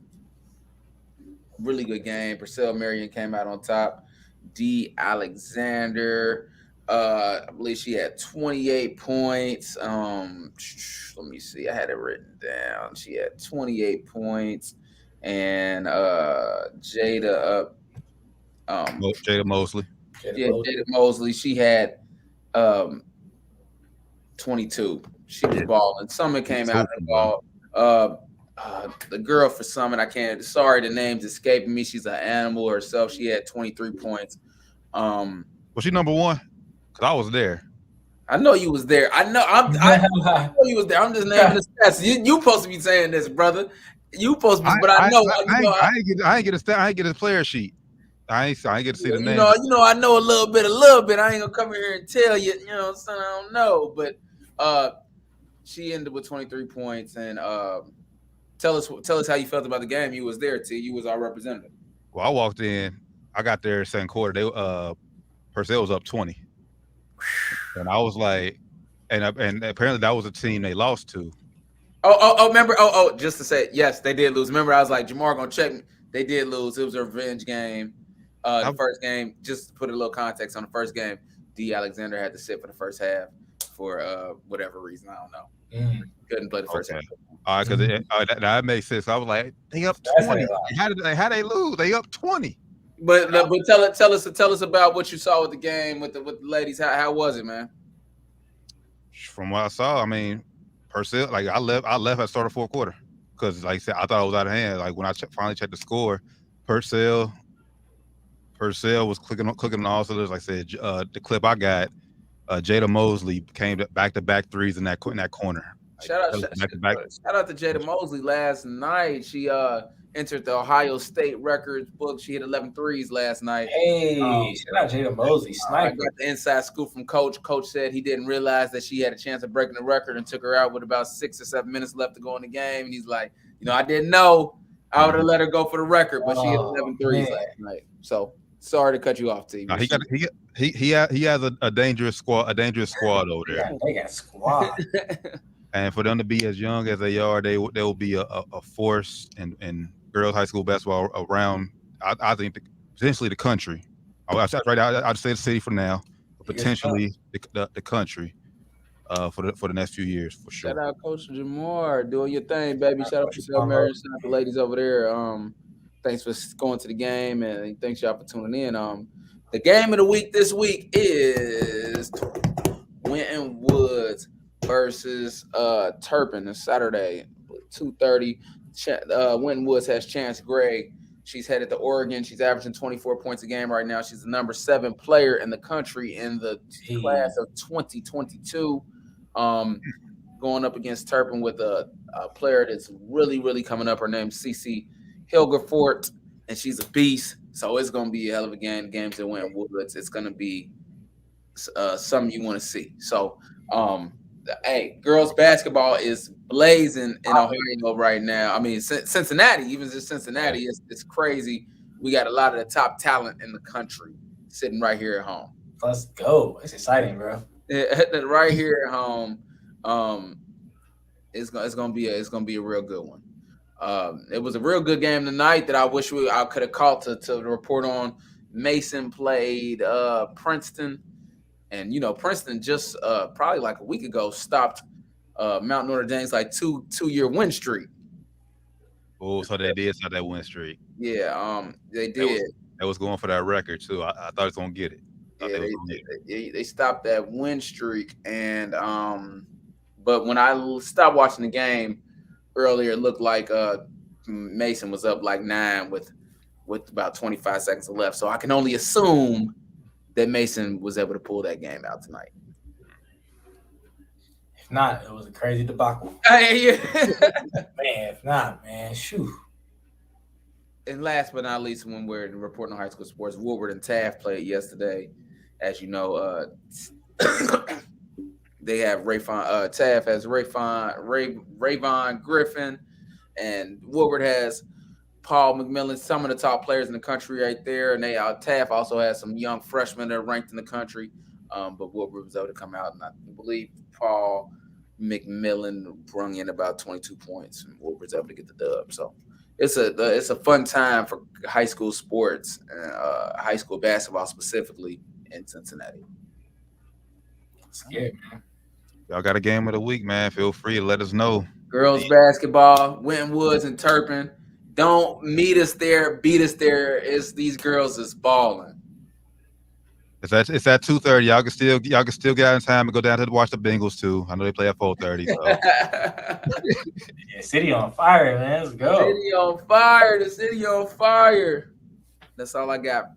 S5: really good game. Purcell Marion came out on top. D. Alexander, I believe she had 28 points. Let me see. I had it written down. She had 28 points. And Jada
S3: Mosley.
S5: Jada Mosley. She had 22. She was balling. Summit came out and ball. The girl for Summit, the name's escaping me. She's an animal herself. She had 23 points.
S3: Was she number one? Because I was there.
S5: I know you was there. I know you was there. I'm just naming the stats. You supposed to be saying this, brother. You supposed to be, but I know.
S3: I ain't get a player sheet. I ain't get to see the name.
S5: I know a little bit. I ain't gonna come here and tell you. Son, I don't know. But she ended with 23 points. And tell us how you felt about the game. You was there, T. You was our representative.
S3: Well, I walked in. I got there second quarter. Purcell was up 20, and I was like, and apparently that was a team they lost to.
S5: Remember? Just to say, yes, they did lose. Remember, I was like, Jamar gonna check me. They did lose. It was a revenge game. The first game, just to put a little context on the first game, D. Alexander had to sit for the first half for whatever reason. I don't know. Couldn't play the first half.
S3: All right, because that makes sense. I was like, they up 20. How they lose? They up 20.
S5: But tell us about what you saw with the game with the ladies. How was it, man?
S3: From what I saw, I mean, Purcell, like I left at the start of fourth quarter because, like I said, I thought it was out of hand. Like when I finally checked the score, Purcell was clicking on all cylinders. Like I said, the clip I got, Jada Mosley came back-to-back threes in that corner.
S5: Shout out to Jada Mosley last night. She entered the Ohio State records book. She hit 11 threes last night.
S4: Hey, shout out Jada Mosley. Sniper.
S5: I got the inside scoop from Coach. Coach said he didn't realize that she had a chance of breaking the record and took her out with about 6 or 7 minutes left to go in the game. And he's like, I didn't know. I would have let her go for the record, but she hit 11 threes last night. So sorry to cut you off, T.
S3: He has a dangerous squad over there.
S4: They got squad.
S3: And for them to be as young as they are, they will be a force in girls high school basketball around. I think potentially the country. I'd say the city for now, but potentially the country for the next few years for sure.
S5: Shout out Coach Jamar doing your thing, baby. Shout out to Mary, shout out the ladies over there. Thanks for going to the game and thanks y'all for tuning in. The game of the week this week is Winton Woods versus Turpin. It's Saturday, 2:30. Winton Woods has Chance Gray. She's headed to Oregon. She's averaging 24 points a game right now. She's the number 7 player in the country in the class of 2022. going up against Turpin with a player that's really, really coming up. Her name's Cece Hilgerfort, and she's a beast. So it's going to be a hell of a game. Games that went Woods. It's going to be something you want to see. So, hey, girls basketball is blazing in Ohio right now. I mean, Cincinnati, even just Cincinnati, it's crazy. We got a lot of the top talent in the country sitting right here at home.
S4: Let's go. It's exciting, bro.
S5: Right here at home. It's gonna be a real good one. It was a real good game tonight that I wish I could have called to report on. Mason played Princeton, and Princeton just probably like a week ago stopped Mount Notre Dame's like two-year win streak.
S3: Oh, so they did start that win streak.
S5: Yeah, they did.
S3: That was going for that record too. I thought it was gonna get it.
S5: They stopped that win streak, and but when I stopped watching the game earlier, it looked like Mason was up like 9 with about 25 seconds left. So I can only assume that Mason was able to pull that game out tonight.
S4: If not, it was a crazy debacle.
S5: Man,
S4: if not, man, shoot.
S5: And last but not least, when we're reporting on high school sports, Woodward and Taft played yesterday. As you know, they have Taft has Rayvon Griffin, and Woodward has Paul McMillan, some of the top players in the country right there. And Taft also has some young freshmen that are ranked in the country. But Woodward was able to come out, and I believe Paul McMillan brung in about 22 points, and Woodward was able to get the dub. So it's a fun time for high school sports, high school basketball specifically in Cincinnati.
S4: Scared, man.
S3: Y'all got a game of the week, man. Feel free to let us know.
S5: Girls basketball, Winton Woods and Turpin. Don't meet us there, beat us there. These girls is balling.
S3: It's at 2:30. Y'all can still get out in time and go down to watch the Bengals too. I know they play at 4:30. So.
S4: Yeah, city on fire, man. Let's go.
S5: City on fire. The city on fire. That's all I got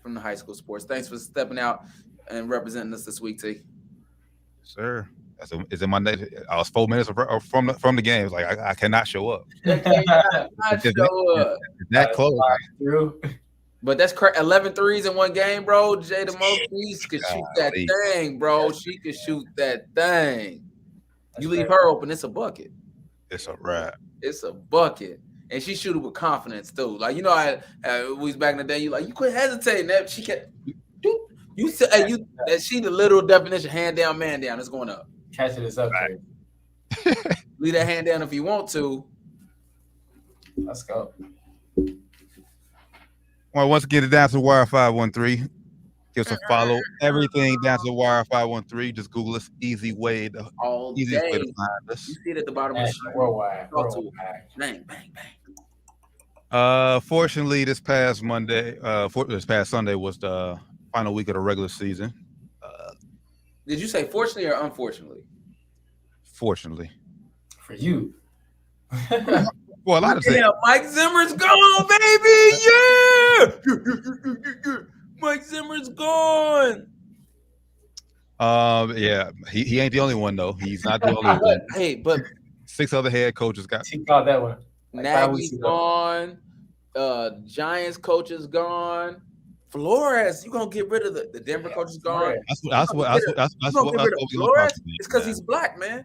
S5: from the high school sports. Thanks for stepping out and representing us this week, T.
S3: Sir, it's in my next. I was 4 minutes from the game. It's like I cannot show up. That close.
S5: But that's 11 threes in one game, bro. Jada Mobley could shoot that thing, bro. She could shoot that thing. You leave her open, it's a bucket.
S3: It's a wrap.
S5: It's a bucket. And she shoot it with confidence, too. Like, you know, I was back in the day, you quit hesitating. That she can you said she the literal definition, hand down, man down. It's going up.
S4: Catch it, it's up.
S5: Right. Leave that hand down if you want to.
S4: Let's go.
S3: Well, once again, it's Down to the Wire 513. Give us a follow. Everything Down to the Wire 513. Just Google us. Easiest way to find us.
S5: You see it at the bottom of the screen.
S4: Worldwide.
S5: Bang, bang, bang.
S3: Fortunately, this past Sunday was the final week of the regular season.
S5: Did you say fortunately or unfortunately?
S3: Fortunately.
S4: For you.
S3: Well, a lot of
S5: things. Mike Zimmer's gone, baby. Yeah. Mike Zimmer's gone.
S3: Yeah, he ain't the only one though. He's not the only one.
S5: Hey, but
S3: 6 other head coaches got.
S4: He called that one.
S5: Nagy's gone. Giants coach is gone. Flores, you gonna get rid of the Denver coach is gone.
S3: That's what
S5: Flores. It's because he's black, man.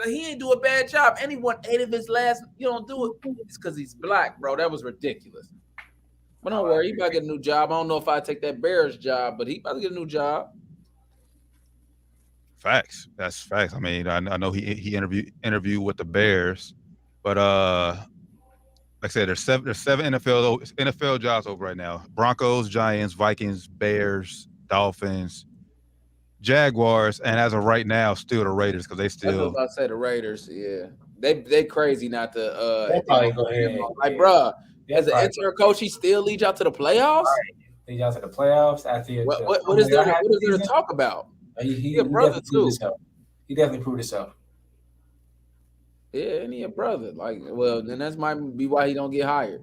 S5: He ain't do a bad job. And he won 8 of his last. You don't do it. It's because he's black, bro. That was ridiculous. But don't worry, he about to get a new job. I don't know if I take that Bears job, but he about to get a new job.
S3: Facts. That's facts. I mean, I know he interviewed with the Bears, but like I said, there's seven NFL jobs over right now. Broncos, Giants, Vikings, Bears, Dolphins, Jaguars, and as of right now, still the Raiders because they still.
S5: That's what I say the Raiders. Yeah, they crazy not to.
S4: They probably go ahead.
S5: Like, bruh, as an interim coach, he still leads y'all to the playoffs.
S4: Lead y'all to the playoffs after.
S5: What is there to talk about? He a brother too.
S4: He definitely proved himself.
S5: Yeah, and he a brother. Like, well, then that might be why he don't get hired.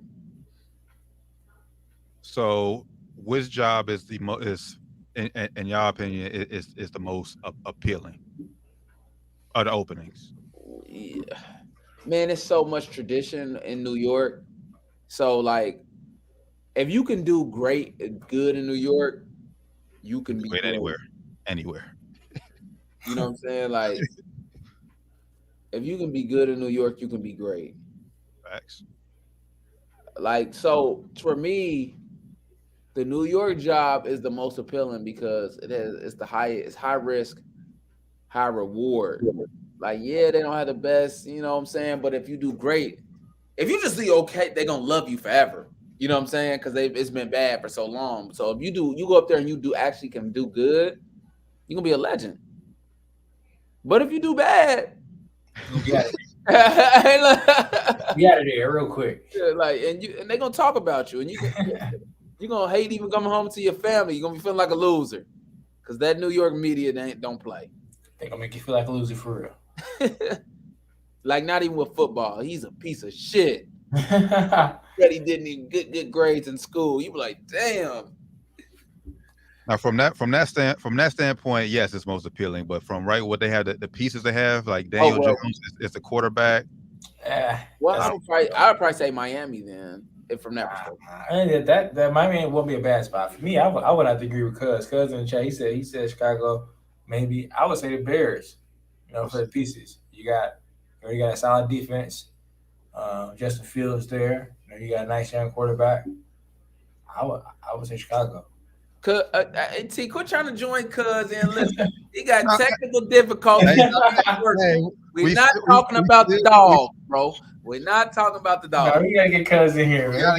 S3: So, which job is in your opinion is the most appealing? Are the openings?
S5: Yeah. Man, it's so much tradition in New York. So like, if you can do good in New York, you can be
S3: Wait,
S5: great.
S3: Anywhere.
S5: You know what I'm saying? Like, if you can be good in New York, you can be great.
S3: Facts.
S5: Like, so for me, the New York job is the most appealing because it's high risk, high reward. Like, yeah, they don't have the best, you know what I'm saying? But if you do great, if you just do okay, they're gonna love you forever. You know what I'm saying? Because it's been bad for so long. So if you go up there and you actually can do good, you're gonna be a legend. But if you do bad,
S4: Be out of there real quick.
S5: Like, and they're gonna talk about you, and you're gonna hate even coming home to your family. You're gonna be feeling like a loser. Because that New York media don't play.
S4: They're gonna make you feel like a loser for real.
S5: Like, not even with football. He's a piece of shit. That he didn't even get good grades in school. You be like, damn.
S3: Now, from that standpoint, yes, it's most appealing. But from what they have, the pieces they have, like Daniel Jones is the quarterback.
S5: Well, I would probably say Miami then, if from that perspective.
S4: That Miami won't be a bad spot for me. I would have to agree with Cuz in the chat. He said Chicago. Maybe I would say the Bears. You know, for the pieces, you got a solid defense. Justin Fields there. You know, you got a nice young quarterback. I would say Chicago.
S5: T, quit trying to join Cuz and listen. He got technical difficulties. We're not talking about the dog, bro. We're not talking about the dog.
S4: No, we gotta get Cuz in here, man.
S5: No.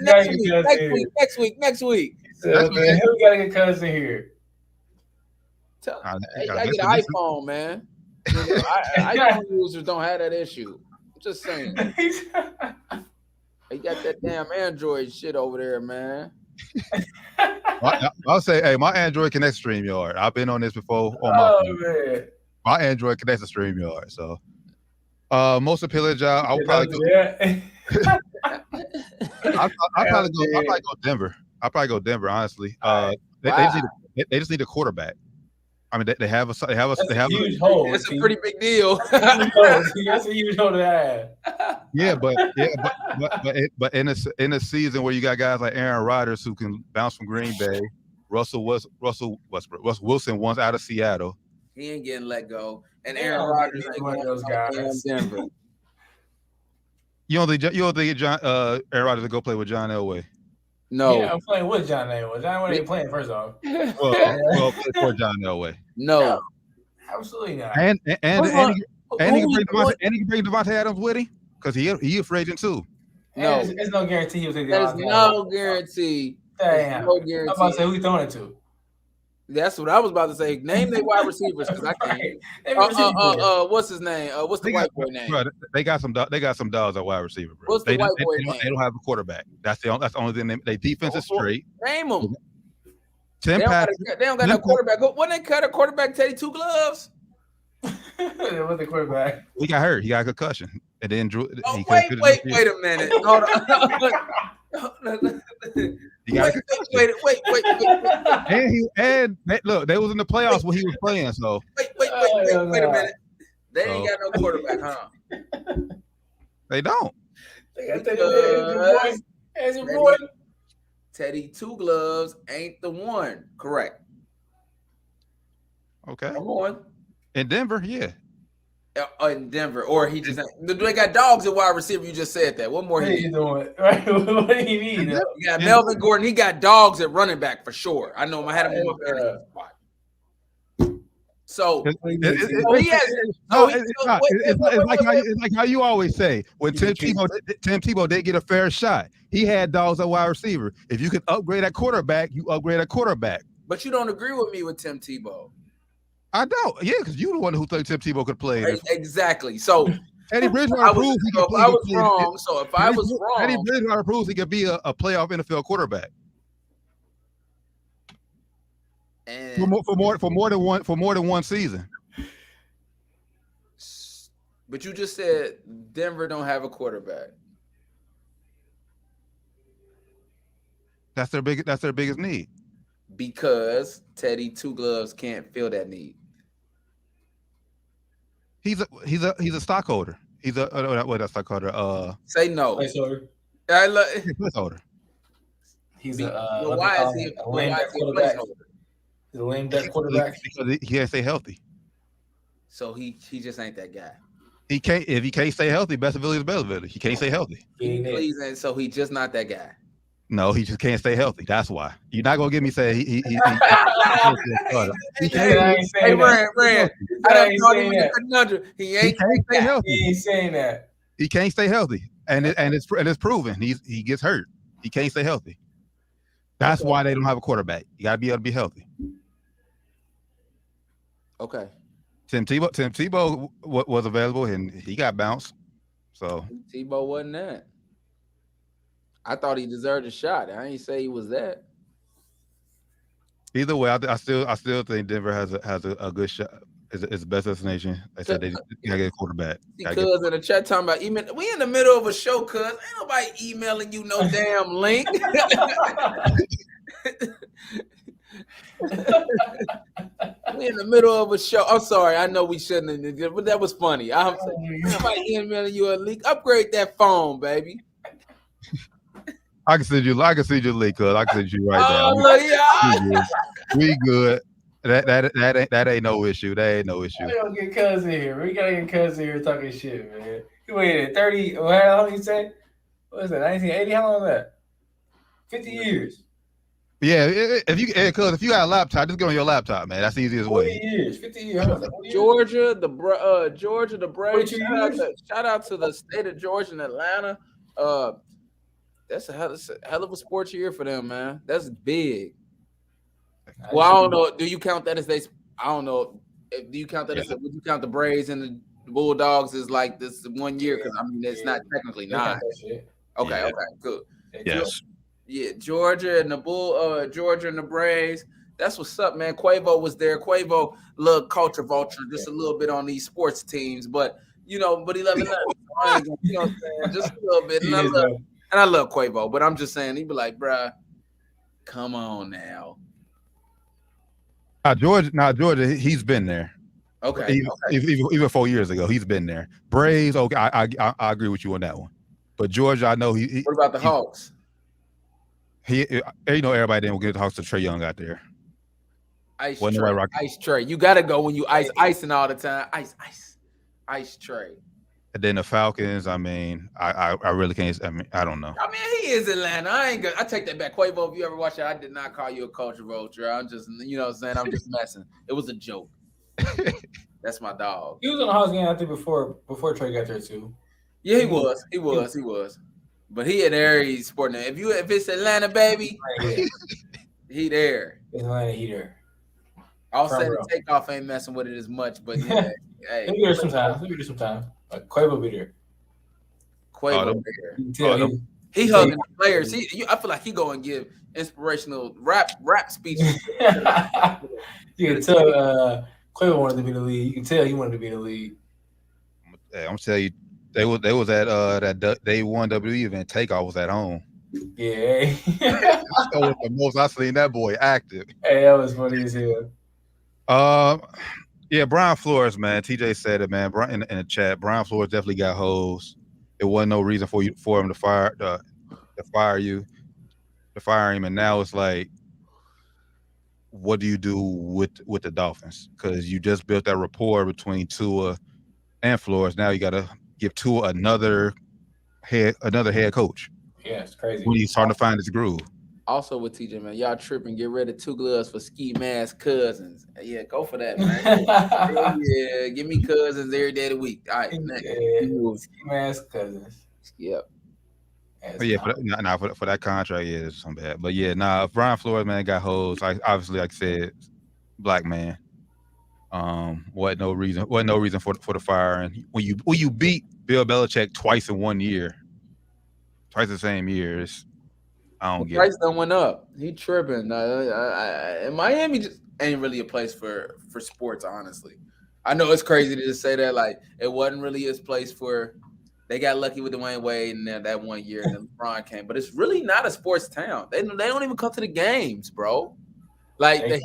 S5: Next week.
S4: So, man, we gotta get Cuz in here.
S5: I get an iPhone, man. iPhone users don't have that issue. I'm just saying. He got that damn Android shit over there, man.
S3: I'll say, hey, my Android connects to StreamYard. I've been on this before.
S4: Man.
S3: My Android connects to StreamYard. So, most appealing job, I'll probably go. I'll probably go Denver. I'll probably go Denver. Honestly, they just need a quarterback. I mean, they have a
S4: huge hole.
S5: It's a pretty big deal.
S4: That's a huge hole to have.
S3: But in a season where you got guys like Aaron Rodgers who can bounce from Green Bay, Russell Wilson once out of Seattle.
S5: He ain't getting let go, and Aaron Rodgers ain't one of those guys. Denver.
S3: You don't think Aaron Rodgers will go play with John Elway?
S5: No.
S4: Yeah, I'm playing with John Elway. John Elway ain't playing first off.
S3: Well, play for John Elway.
S5: No,
S4: absolutely not.
S3: And he can bring Devontae Adams with him because he a free agent too.
S4: No, there's no guarantee he was taking.
S5: There's no guarantee.
S4: Damn. No guarantee. I'm about to say who he throwing it to.
S5: That's what I was about to say. Name their wide receivers because I can't. What's his name? What's the white boy name?
S3: Bro, they got some dogs at wide receiver, bro.
S5: What's the white boy name?
S3: They don't have a quarterback. That's the only thing. They defense is straight.
S5: Name them.
S3: They
S5: don't got no quarterback. When they cut a quarterback, Teddy Two Gloves.
S4: What's the quarterback?
S3: He got hurt. He got a concussion, and then Drew.
S5: Wait a minute. Hold on. Wait.
S3: And look, they was in the playoffs when he was playing. So
S5: wait a minute. They ain't got no quarterback, huh?
S3: They don't.
S4: They got
S5: Teddy Two Gloves ain't the one. Correct.
S3: Okay.
S5: Come on.
S3: In Denver, yeah.
S5: In Denver, or he just they got dogs at wide receiver. You just said that. What more?
S4: What are you doing? Right? What do you mean?
S5: You got Melvin Gordon. He got dogs at running back for sure. I know him. I had him in my fantasy spot. So
S3: it's like how you always say when Tim Tebow did get a fair shot. He had dogs at wide receiver. If you could upgrade that quarterback, you upgrade a quarterback.
S5: But you don't agree with me with Tim Tebow.
S3: I don't. Yeah, because you're the one who thought Tim Tebow could play.
S5: Exactly. So
S3: Teddy Bridgewater proves he could play.
S5: If I was wrong,
S3: Teddy Bridgewater proves he could be a playoff NFL quarterback. And for more than one season.
S5: But you just said Denver don't have a quarterback.
S3: That's their biggest need.
S5: Because Teddy Two Gloves can't fill that need.
S3: He's a stockholder. He's what a stockholder.
S5: Say no.
S4: Placeholder.
S3: Placeholder.
S4: He's
S5: But why is he
S4: a lame duck quarterback? He's a lame duck quarterback
S3: because he can't stay healthy.
S5: So he just ain't that guy.
S3: He can't if he can't stay healthy. Best ability is best ability. He can't stay healthy.
S5: And so he just not that guy.
S3: No, he just can't stay healthy. That's why. You're not gonna get me say he
S5: Hey, Rand, I don't know him in the conundrum. He ain't
S3: stay healthy.
S4: He ain't saying that.
S3: He can't stay healthy, and it's proven. He gets hurt. He can't stay healthy. That's why they don't have a quarterback. You gotta be able to be healthy.
S5: Okay.
S3: Tim Tebow was available and he got bounced. So
S5: Tebow wasn't that. I thought he deserved a shot. I ain't say he was that.
S3: Either way, I still think Denver has a good shot. It's the best destination. They said they gotta get a quarterback.
S5: Cuz in the chat talking about email. We in the middle of a show, cuz ain't nobody emailing you no damn link. We in the middle of a show. I'm sorry. I know we shouldn't have, but that was funny. I'm somebody emailing you a link. Upgrade that phone, baby.
S3: I can send you a link, cuz I can send you right now. We good. That ain't no issue. That ain't no issue.
S4: We don't get Cuz in here. We gotta get Cuz in here talking shit, man. He waited 30. Well, how long you say? What is that? 1980? How long is that? 50 years.
S3: Yeah, if you got a laptop, just go on your laptop, man. That's the easiest
S4: 40
S3: way.
S4: years, 50 years.
S5: Georgia, the Braves. Shout out to the state of Georgia and Atlanta. That's a hell of a sports year for them, man. That's big. Well, I don't know. Do you count that as they? I don't know. Do you count that as? Would you count the Braves and the Bulldogs as like this 1 year? Because I mean, it's not technically 9. Okay, good.
S3: Yes.
S5: Yeah, Georgia and the Braves. That's what's up, man. Quavo was there. Quavo, little culture vulture, just a little bit on these sports teams, but he loved it. You know what I'm saying? Just a little bit. And I love Quavo, but I'm just saying, he'd be like, bruh, come on now.
S3: Georgia, he's been there.
S5: Okay.
S3: Even 4 years ago, he's been there. Braves, okay, I agree with you on that one. But Georgia, I know he.
S5: What about the Hawks?
S3: Everybody didn't get the Hawks to Trae Young out there.
S5: Ice Trey. You gotta go when you icing all the time. Ice Trey.
S3: And then the Falcons. I mean, I really can't. I mean, I don't know.
S5: I mean, he is Atlanta. I take that back. Quavo, if you ever watch it, I did not call you a culture vulture. I'm just, you know what I'm saying? I'm just messing. It was a joke. That's my dog.
S4: He was on the Hawks game, I think, before Trey got there too.
S5: Yeah, he was. But he at Aries Sporting. If it's Atlanta, baby, he there.
S4: Atlanta, he there.
S5: I'll say the takeoff ain't messing with it as much, but yeah, hey,
S4: he'll be there sometime. Like Quavo be there.
S5: Quavo there. He hugging the players. I feel like he go and give inspirational rap speeches.
S4: You can tell Quavo wanted to be in the league. You can tell he wanted to be in the league.
S3: I'm gonna tell you, they was at that day one WWE event. Takeoff was at home.
S4: Yeah.
S3: That was the most I seen that boy active.
S4: Hey, that was funny as hell.
S3: Yeah, Brian Flores, man. TJ said it, man. Brian in the chat. Brian Flores definitely got hoes. It wasn't no reason for him to fire him, and now it's like, what do you do with the Dolphins? Because you just built that rapport between Tua and Flores. Now you got to give Tua another head coach.
S4: Yeah, it's crazy.
S3: When he's starting to find his groove.
S5: Also with TJ, man, y'all tripping. Get rid of 2 gloves for ski mask cousins. Yeah, go for that, man. Yeah, give me cousins every day of the week. All right, next.
S4: Yeah, ski mask cousins.
S5: Yep.
S3: But yeah, for that contract, yeah, it's something bad. But yeah, Brian Flores, man, got hoes. Obviously, like I said, black man. Wasn't no reason for the fire. And when you beat Bill Belichick twice in 1 year, twice the same year, I don't get it.
S5: Price done went up. He tripping. And Miami just ain't really a place for sports, honestly. I know it's crazy to just say that. Like, it wasn't really his place for. They got lucky with Dwayne Wade and that 1 year, and then LeBron came. But it's really not a sports town. They don't even come to the games, bro. Like
S4: the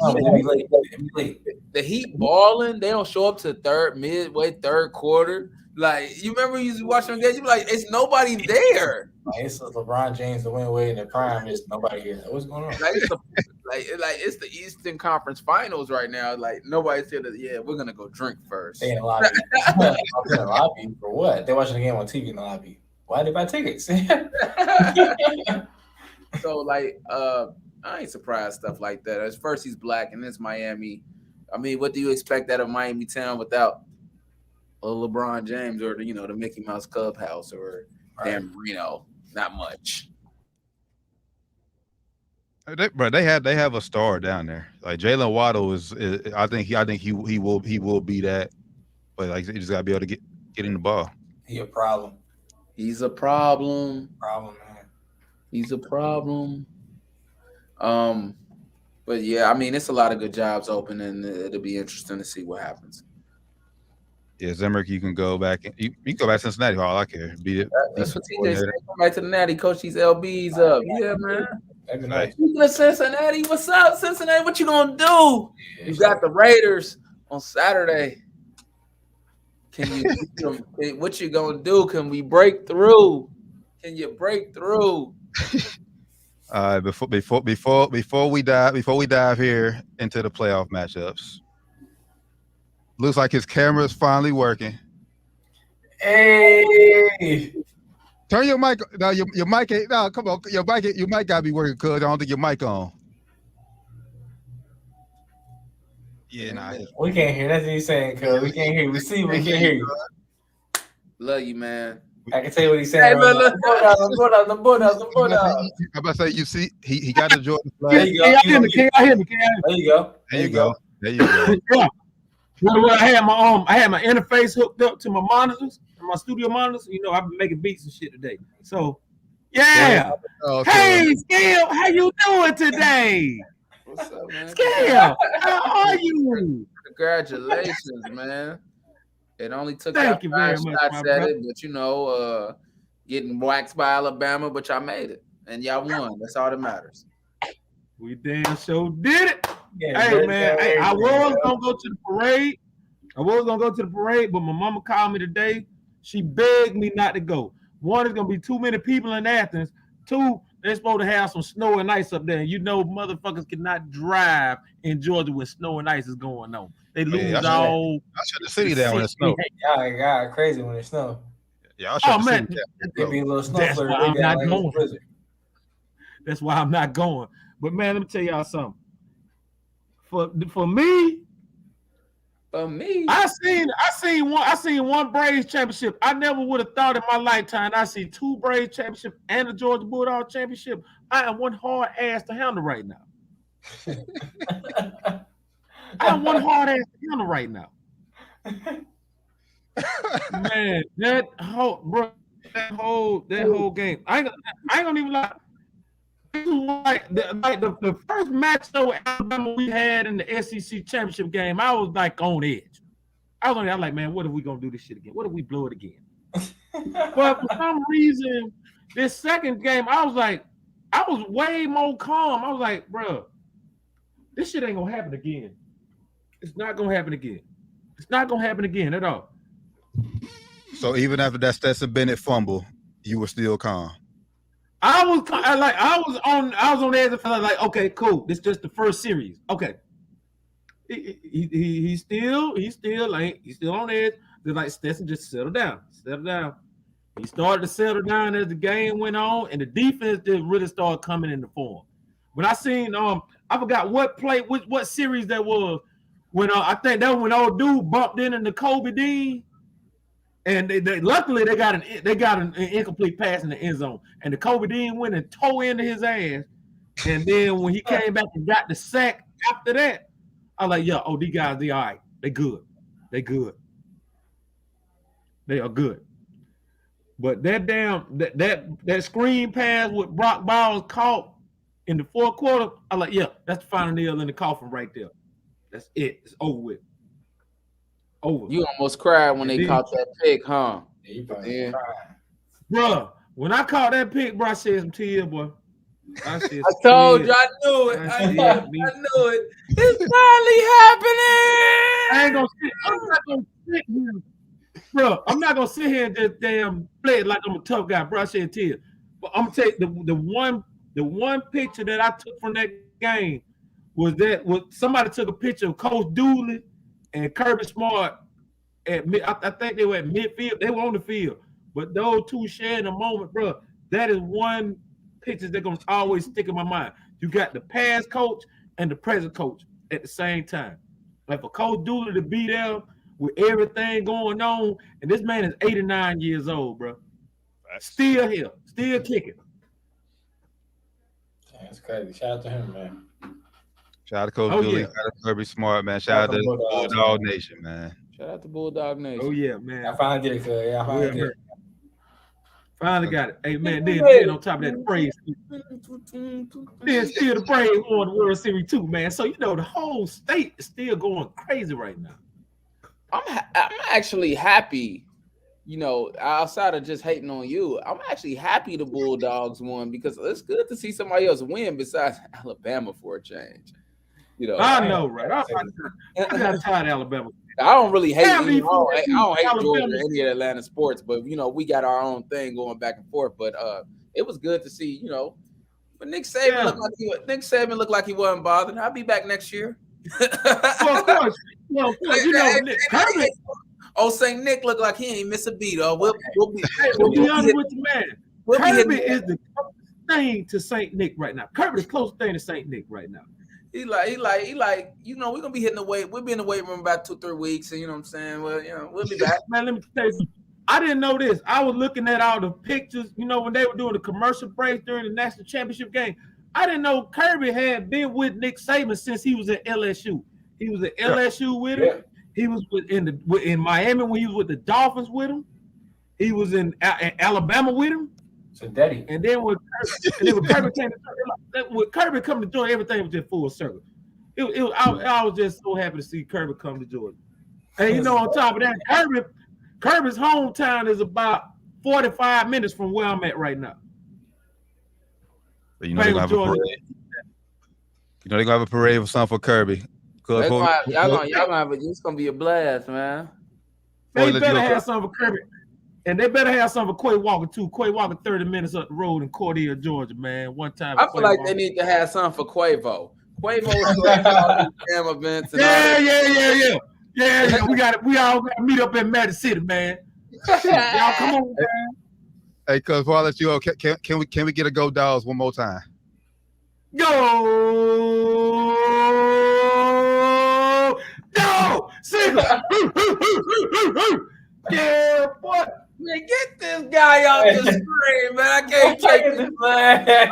S5: the Heat balling, they don't show up to third quarter. Like you remember you watching the game, you be like, it's nobody there.
S4: It's LeBron James the win way in the prime. There's nobody here. What's going on?
S5: It's the Eastern Conference Finals right now. Like nobody said that. Yeah, we're gonna go drink first.
S4: They in the lobby. In the lobby for what? They're watching the game on TV in the lobby. Why did they buy tickets?
S5: So like, I ain't surprised stuff like that. At first he's black and it's Miami. I mean, what do you expect out of Miami town without a LeBron James or the Mickey Mouse Clubhouse or Dan Marino? Not much.
S3: They have a star down there. Like Jalen Waddle is I think he will be that, but like he just gotta be able to get in the ball.
S4: He's a problem.
S5: He's a problem.
S4: Man.
S5: He's a problem. But yeah, I mean, it's a lot of good jobs open, and it'll be interesting to see what happens.
S3: Yeah, Zemrick, you can go back. You can go back to Cincinnati. All I care.
S5: That's what TJ said. Go back to the Natty, coach these LBs up. Yeah, man.
S4: Nice.
S5: Speaking of Cincinnati, what's up, Cincinnati? What you gonna do? You got the Raiders on Saturday. What you gonna do? Can we break through? Can you break through?
S3: Before we dive here into the playoff matchups, looks like his camera is finally working.
S4: Hey,
S3: turn your mic. No, your mic ain't. No, come on. Your mic gotta be working, cuz I don't think your mic on. Yeah, nah.
S4: We can't hear. That's what he's saying, cuz we can't hear. We see, we can't hear you.
S5: Love you, man.
S4: I can tell you what he's saying. Hey, look. The Bulldogs.
S3: I'm about to say, you see, he got the Jordan flag.
S4: There you go.
S6: Can you hear me?
S3: There you go.
S6: Yeah. Well, I had my interface hooked up to my monitors, my studio monitors. I've been making beats and shit today. So, yeah. Hey, Scale, how you doing today?
S5: What's up, man?
S6: Scale, how are you?
S5: Congratulations, man. It only took
S6: Thank you very
S5: shots
S6: much,
S5: at
S6: my
S5: it, but getting waxed by Alabama, but y'all made it and y'all won. That's all that matters.
S6: We damn sure did it.
S4: Yeah,
S6: hey man, I was gonna go to the parade. But my mama called me today. She begged me not to go. One, it's gonna be too many people in Athens. Two, they're supposed to have some snow and ice up there. And motherfuckers cannot drive in Georgia when snow and ice is going on. They lose all.
S3: I shut the city down when it snow.
S4: Y'all got crazy when it snow.
S3: Yeah, I shut the city
S4: down. There be a little snow.
S6: That's why I'm not going. That's why I'm not going. But man, let me tell y'all something. For me, I seen one Braves championship. I never would have thought in my lifetime I see two Braves championship and the Georgia Bulldog championship. I am one hard ass to handle right now. Man, that whole game. I ain't gonna even lie. Like the first match though Alabama we had in the SEC championship game, I was like on edge. I was like, man, what if we gonna do this shit again? What if we blow it again? But for some reason, this second game, I was way more calm. I was like, bro, this shit ain't gonna happen again. It's not gonna happen again. It's not gonna happen again at all.
S3: So even after that Stetson Bennett fumble, you were still calm.
S6: I was on the edge of like, okay, cool. This is just the first series. Okay. He's still on edge. They're like, Stetson, just settle down. He started to settle down as the game went on, and the defense did really start coming into form. When I seen I forgot what series that was when I think that was when old dude bumped into Kobe Dean. And they luckily they got an incomplete pass in the end zone, and the Kobe Dean went and tore into his ass. And then when he came back and got the sack after that, I was like, yeah, these guys, they all right, they good, they are good. But that screen pass with Brock Bowers caught in the fourth quarter, I was like, yeah, that's the final nail in the coffin right there. That's it. It's over with. Over.
S5: You almost cried when they caught that pick, huh?
S4: Yeah.
S6: Bro, when I caught that pick, bro, I shed some tears, boy. I
S5: told you, I knew it. I knew it. It's finally happening.
S6: I'm not gonna sit here, bro. I'm not gonna sit here and just damn play it like I'm a tough guy, bro. I said to you. But I'm gonna take the one picture that I took from that game was somebody took a picture of Coach Dooley and Kirby Smart I think they were at midfield. They were on the field, but those two sharing a moment, bro. That is one picture that's gonna always stick in my mind. You got the past coach and the present coach at the same time. Like for Coach Dooley to be there with everything going on, and this man is 89 years old, bro. Still here, still kicking.
S4: That's crazy. Shout out to him, man.
S3: Shout out to Coach Dooley. Shout out to Kirby Smart, man. Shout out to Bulldog Nation, man.
S5: Shout out to Bulldog Nation.
S6: Oh yeah, man.
S4: I finally did it, cuz. Yeah, I finally did it.
S6: Finally got it. Hey man, then on top of that, the Braves. Then still the Braves won the World Series too, man. So you know the whole state is still going crazy right now.
S5: I'm actually happy. You know, outside of just hating on you, I'm actually happy the Bulldogs won because it's good to see somebody else win besides Alabama for a change. You know,
S6: I know, right? I got tired of Alabama.
S5: I don't really hate. I don't hate Georgia or any of Atlanta sports, but you know, we got our own thing going back and forth. But it was good to see. You know, but Nick Saban looked like he wasn't bothered. I'll be back next year.
S6: Well, of course. You know, Kirby.
S5: Oh, St. Nick looked like he ain't miss a beat. Oh, we'll be
S6: honest with you, man. Kirby is the closest thing to St. Nick right now. Kirby is the closest thing to St. Nick right now.
S5: He like, you know, we're gonna be hitting the weight. We'll be in the weight room about 2-3 weeks, and you know what I'm saying? Well, you know, we'll be back.
S6: Man, let me tell you, I didn't know this. I was looking at all the pictures, you know, when they were doing the commercial breaks during the national championship game. I didn't know Kirby had been with Nick Saban since he was at LSU. He was at LSU with him. Yeah. He was in Miami when he was with the Dolphins with him. He was in Alabama with him.
S4: So daddy.
S6: And then when Kirby came with Kirby coming to Georgia, everything was just full circle. I was just so happy to see Kirby come to Georgia. And you know, on top of that, Kirby's hometown is about 45 minutes from where I'm at right now.
S3: So you know they're gonna have a parade. You know they're gonna have a parade or something for Kirby.
S5: Y'all gonna have it's gonna be a blast, man.
S6: They better have something for Kirby. And they better have something for Quay Walker, too. Quay Walker, 30 minutes up the road in Cordelia, Georgia, man. One time.
S5: I feel like they need to have something for Quavo. Quavo damn events.
S6: Yeah. We all got to meet up in Madison City, man. Y'all come on, man.
S3: Hey, cuz before I let you go, can we get a Go Dogs one more time?
S6: Go! Single! Yeah, boy.
S5: Man, get this guy off the screen, man. I can't take this, man. Get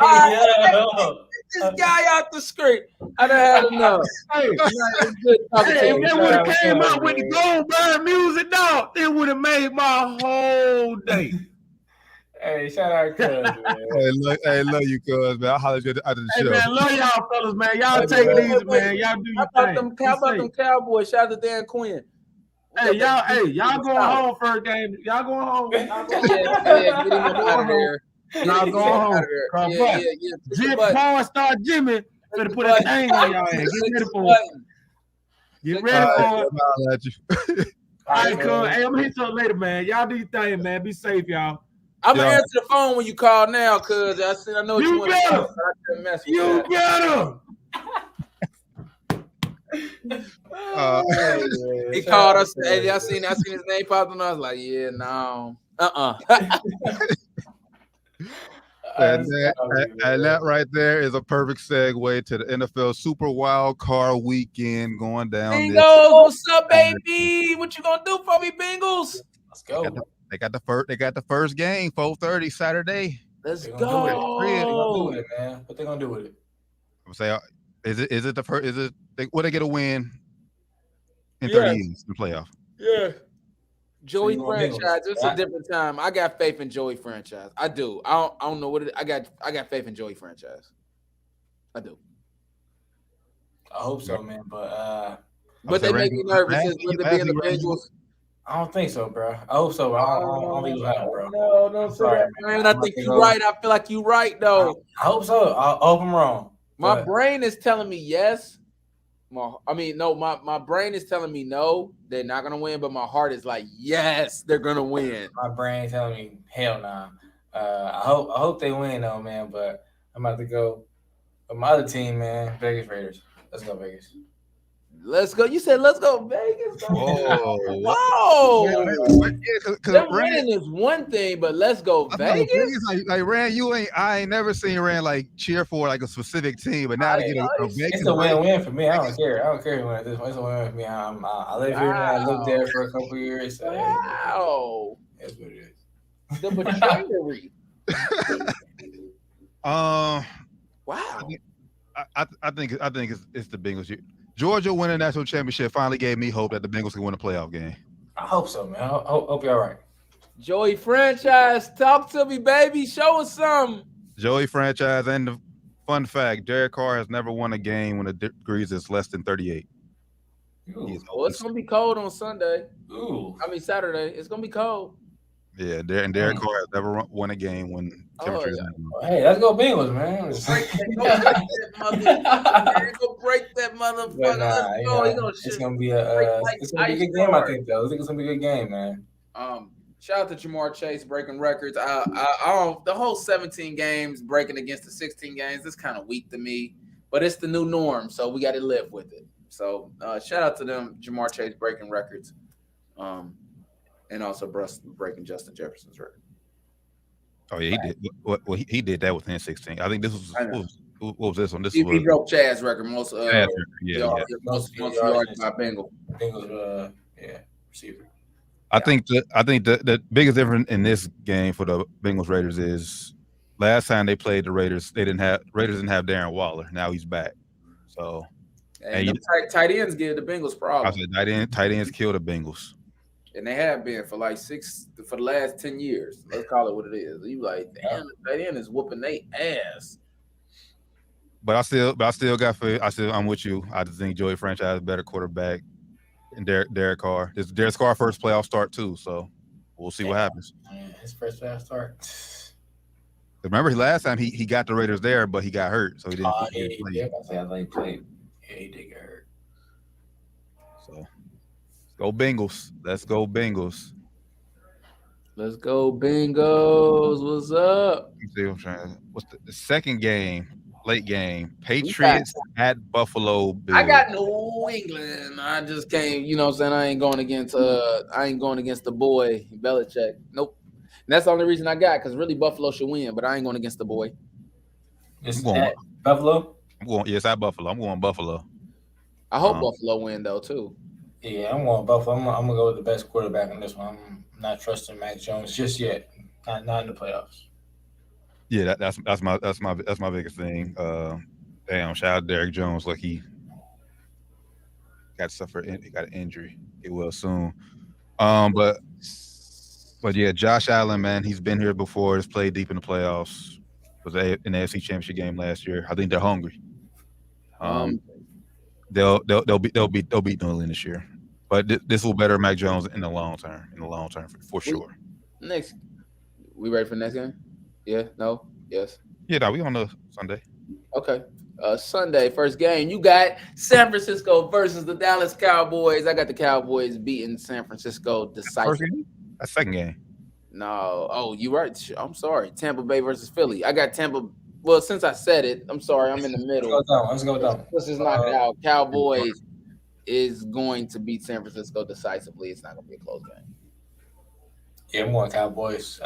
S5: this guy off the screen. I done had enough.
S6: Hey, if they would have came out with the Goldberg music, dog, it would have made my whole day.
S4: Hey, shout out, cuz, man.
S3: Hey, love you, cuz, man. I'll holler at you after the show.
S6: Hey, man, love y'all, fellas, man. Y'all take it easy, man. Y'all do your thing.
S5: How about them Cowboys? Shout out to Dan Quinn.
S6: Hey, y'all going home first game. Y'all going home.
S5: Yeah, get him out of there.
S6: Y'all going home. Jim Paul Star Jimmy better put a thing on y'all ass. Get ready for it. Get ready for it.
S3: I'll at you.
S6: All right, cool. Hey, I'm gonna hit y'all later, man. Y'all do your thing, man. Be safe, y'all.
S5: I'm gonna answer the phone when you call now, cuz I know you want to talk.
S6: You better.
S5: He called us. Hey, I seen his name pop and I was like, yeah, no.
S3: And that right there is a perfect segue to the NFL Super Wild Card Weekend going down.
S5: Bengals, what's up, baby? What you gonna do for me, Bengals?
S4: Let's go.
S3: They got the first game, 4:30 Saturday.
S5: Let's go.
S4: They're gonna do with it, man. What they gonna do with it?
S3: I'm saying, is it the first? Is it will they get a win in 30 years in the playoff?
S5: Yeah. Joey franchise. It's a different time. I got faith in Joey franchise. I do. I don't know what it. I got faith in Joey franchise. I do.
S4: I hope so, man. But
S5: they make me nervous. With it being the Bengals.
S4: I don't think so, bro. I hope so, but I don't think it'll happen, bro.
S5: No, don't
S4: I'm
S5: say
S4: sorry,
S5: that,
S4: man.
S5: man. I think you're right. I feel like you're right, though.
S4: I hope so. I hope I'm wrong.
S5: My brain is telling me yes. My brain is telling me no, they're not gonna win, but my heart is like, yes, they're gonna win.
S4: My brain telling me hell nah. I hope they win though, man. But I'm about to go with my other team, man. Vegas Raiders. Let's go, Vegas.
S5: Let's go. You said let's go Vegas.
S3: Oh,
S5: Whoa. Them winning is one thing, but let's go Vegas.
S3: Like Rand, I ain't never seen Rand like cheer for like a specific team, but now to get a Vegas,
S4: it's a win-win for me. I don't care. I don't care who wins this one. It's a win for me. I live here now. I lived there for a couple of years. So
S5: Wow.
S4: That's what it is.
S5: The machinery.
S3: Wow. I think it's the Bengals. Georgia winning national championship finally gave me hope that the Bengals can win a playoff game.
S4: I hope so, man. I hope you're all right.
S5: Joey franchise, talk to me, baby. Show us something.
S3: Joey franchise, and the fun fact: Derek Carr has never won a game when the degrees is less than 38.
S5: Well, it's gonna be cold on Sunday. Saturday. It's gonna be cold.
S3: Yeah, Derek Carr has never won a game when temperature is.
S4: Hey, let's go Bengals, man.
S5: Go break that motherfucker. Let's go.
S4: It's gonna be a good game, I think. Though I think it's gonna be a good game, man.
S5: Shout out to Jamar Chase breaking records. The whole 17 games breaking against the 16 games. It's kind of weak to me, but it's the new norm, so we got to live with it. So shout out to them, Jamar Chase breaking records. And also breaking Justin Jefferson's record.
S3: Oh yeah, he did. Well, he did that within 16. I think this was what was this one? This
S5: he
S3: was
S5: broke Chad's record. Most yards by
S4: Bengals, receiver.
S3: I think the biggest difference in this game for the Bengals Raiders is last time they played the Raiders, Raiders didn't have Darren Waller. Now he's back. So
S5: and tight ends give the Bengals problems.
S3: I said tight ends kill the Bengals.
S5: And they have been for the last 10 years. Let's call it what it is. You like, damn, the tight end is whooping their ass.
S3: But I'm with you. I just think Joey franchise is a better quarterback and Derek Carr. It's Derek Carr first playoff start too, so we'll see what happens.
S4: His first playoff start.
S3: Remember last time he got the Raiders there, but he got hurt, so he didn't.
S4: I thought he played. Yeah, he did get hurt.
S3: So. Go Bengals. Let's go Bengals.
S5: Let's go Bengals. What's up?
S3: What's the second game? Late game. Patriots at Buffalo Bills.
S5: I got New England. I just can't, you know what I'm saying? I ain't going against the boy Belichick. Nope. And that's the only reason I got, because really Buffalo should win, but I ain't going against the boy.
S4: It's at Buffalo?
S3: Yes, at Buffalo. I'm going Buffalo.
S5: I hope Buffalo win though too.
S4: Yeah, I'm going Buffalo. I'm gonna go with the best quarterback in this one. I'm not trusting Mac Jones just yet. Not in the playoffs.
S3: Yeah, that's my biggest thing. Damn, shout out Derek Jones. Like he got an injury. Get well soon. But yeah, Josh Allen, man, he's been here before. He's played deep in the playoffs. Was in the AFC Championship game last year. I think they're hungry. They'll beat New England this year, but this will better Mac Jones in the long term. For sure.
S5: Next, we ready for the next game? Yeah. No. Yes.
S3: Yeah. No, we on the Sunday.
S5: Okay. Sunday first game. You got San Francisco versus the Dallas Cowboys. I got the Cowboys beating San Francisco decisively.
S3: That's second game.
S5: No. Oh, you right. I'm sorry. Tampa Bay versus Philly. I got Tampa. Well, since I said it, I'm sorry. I'm in the middle.
S4: Let's go down.
S5: Let's just knock it out. Cowboys is going to beat San Francisco decisively. It's not going to be a close game.
S4: Yeah, I'm going Cowboys.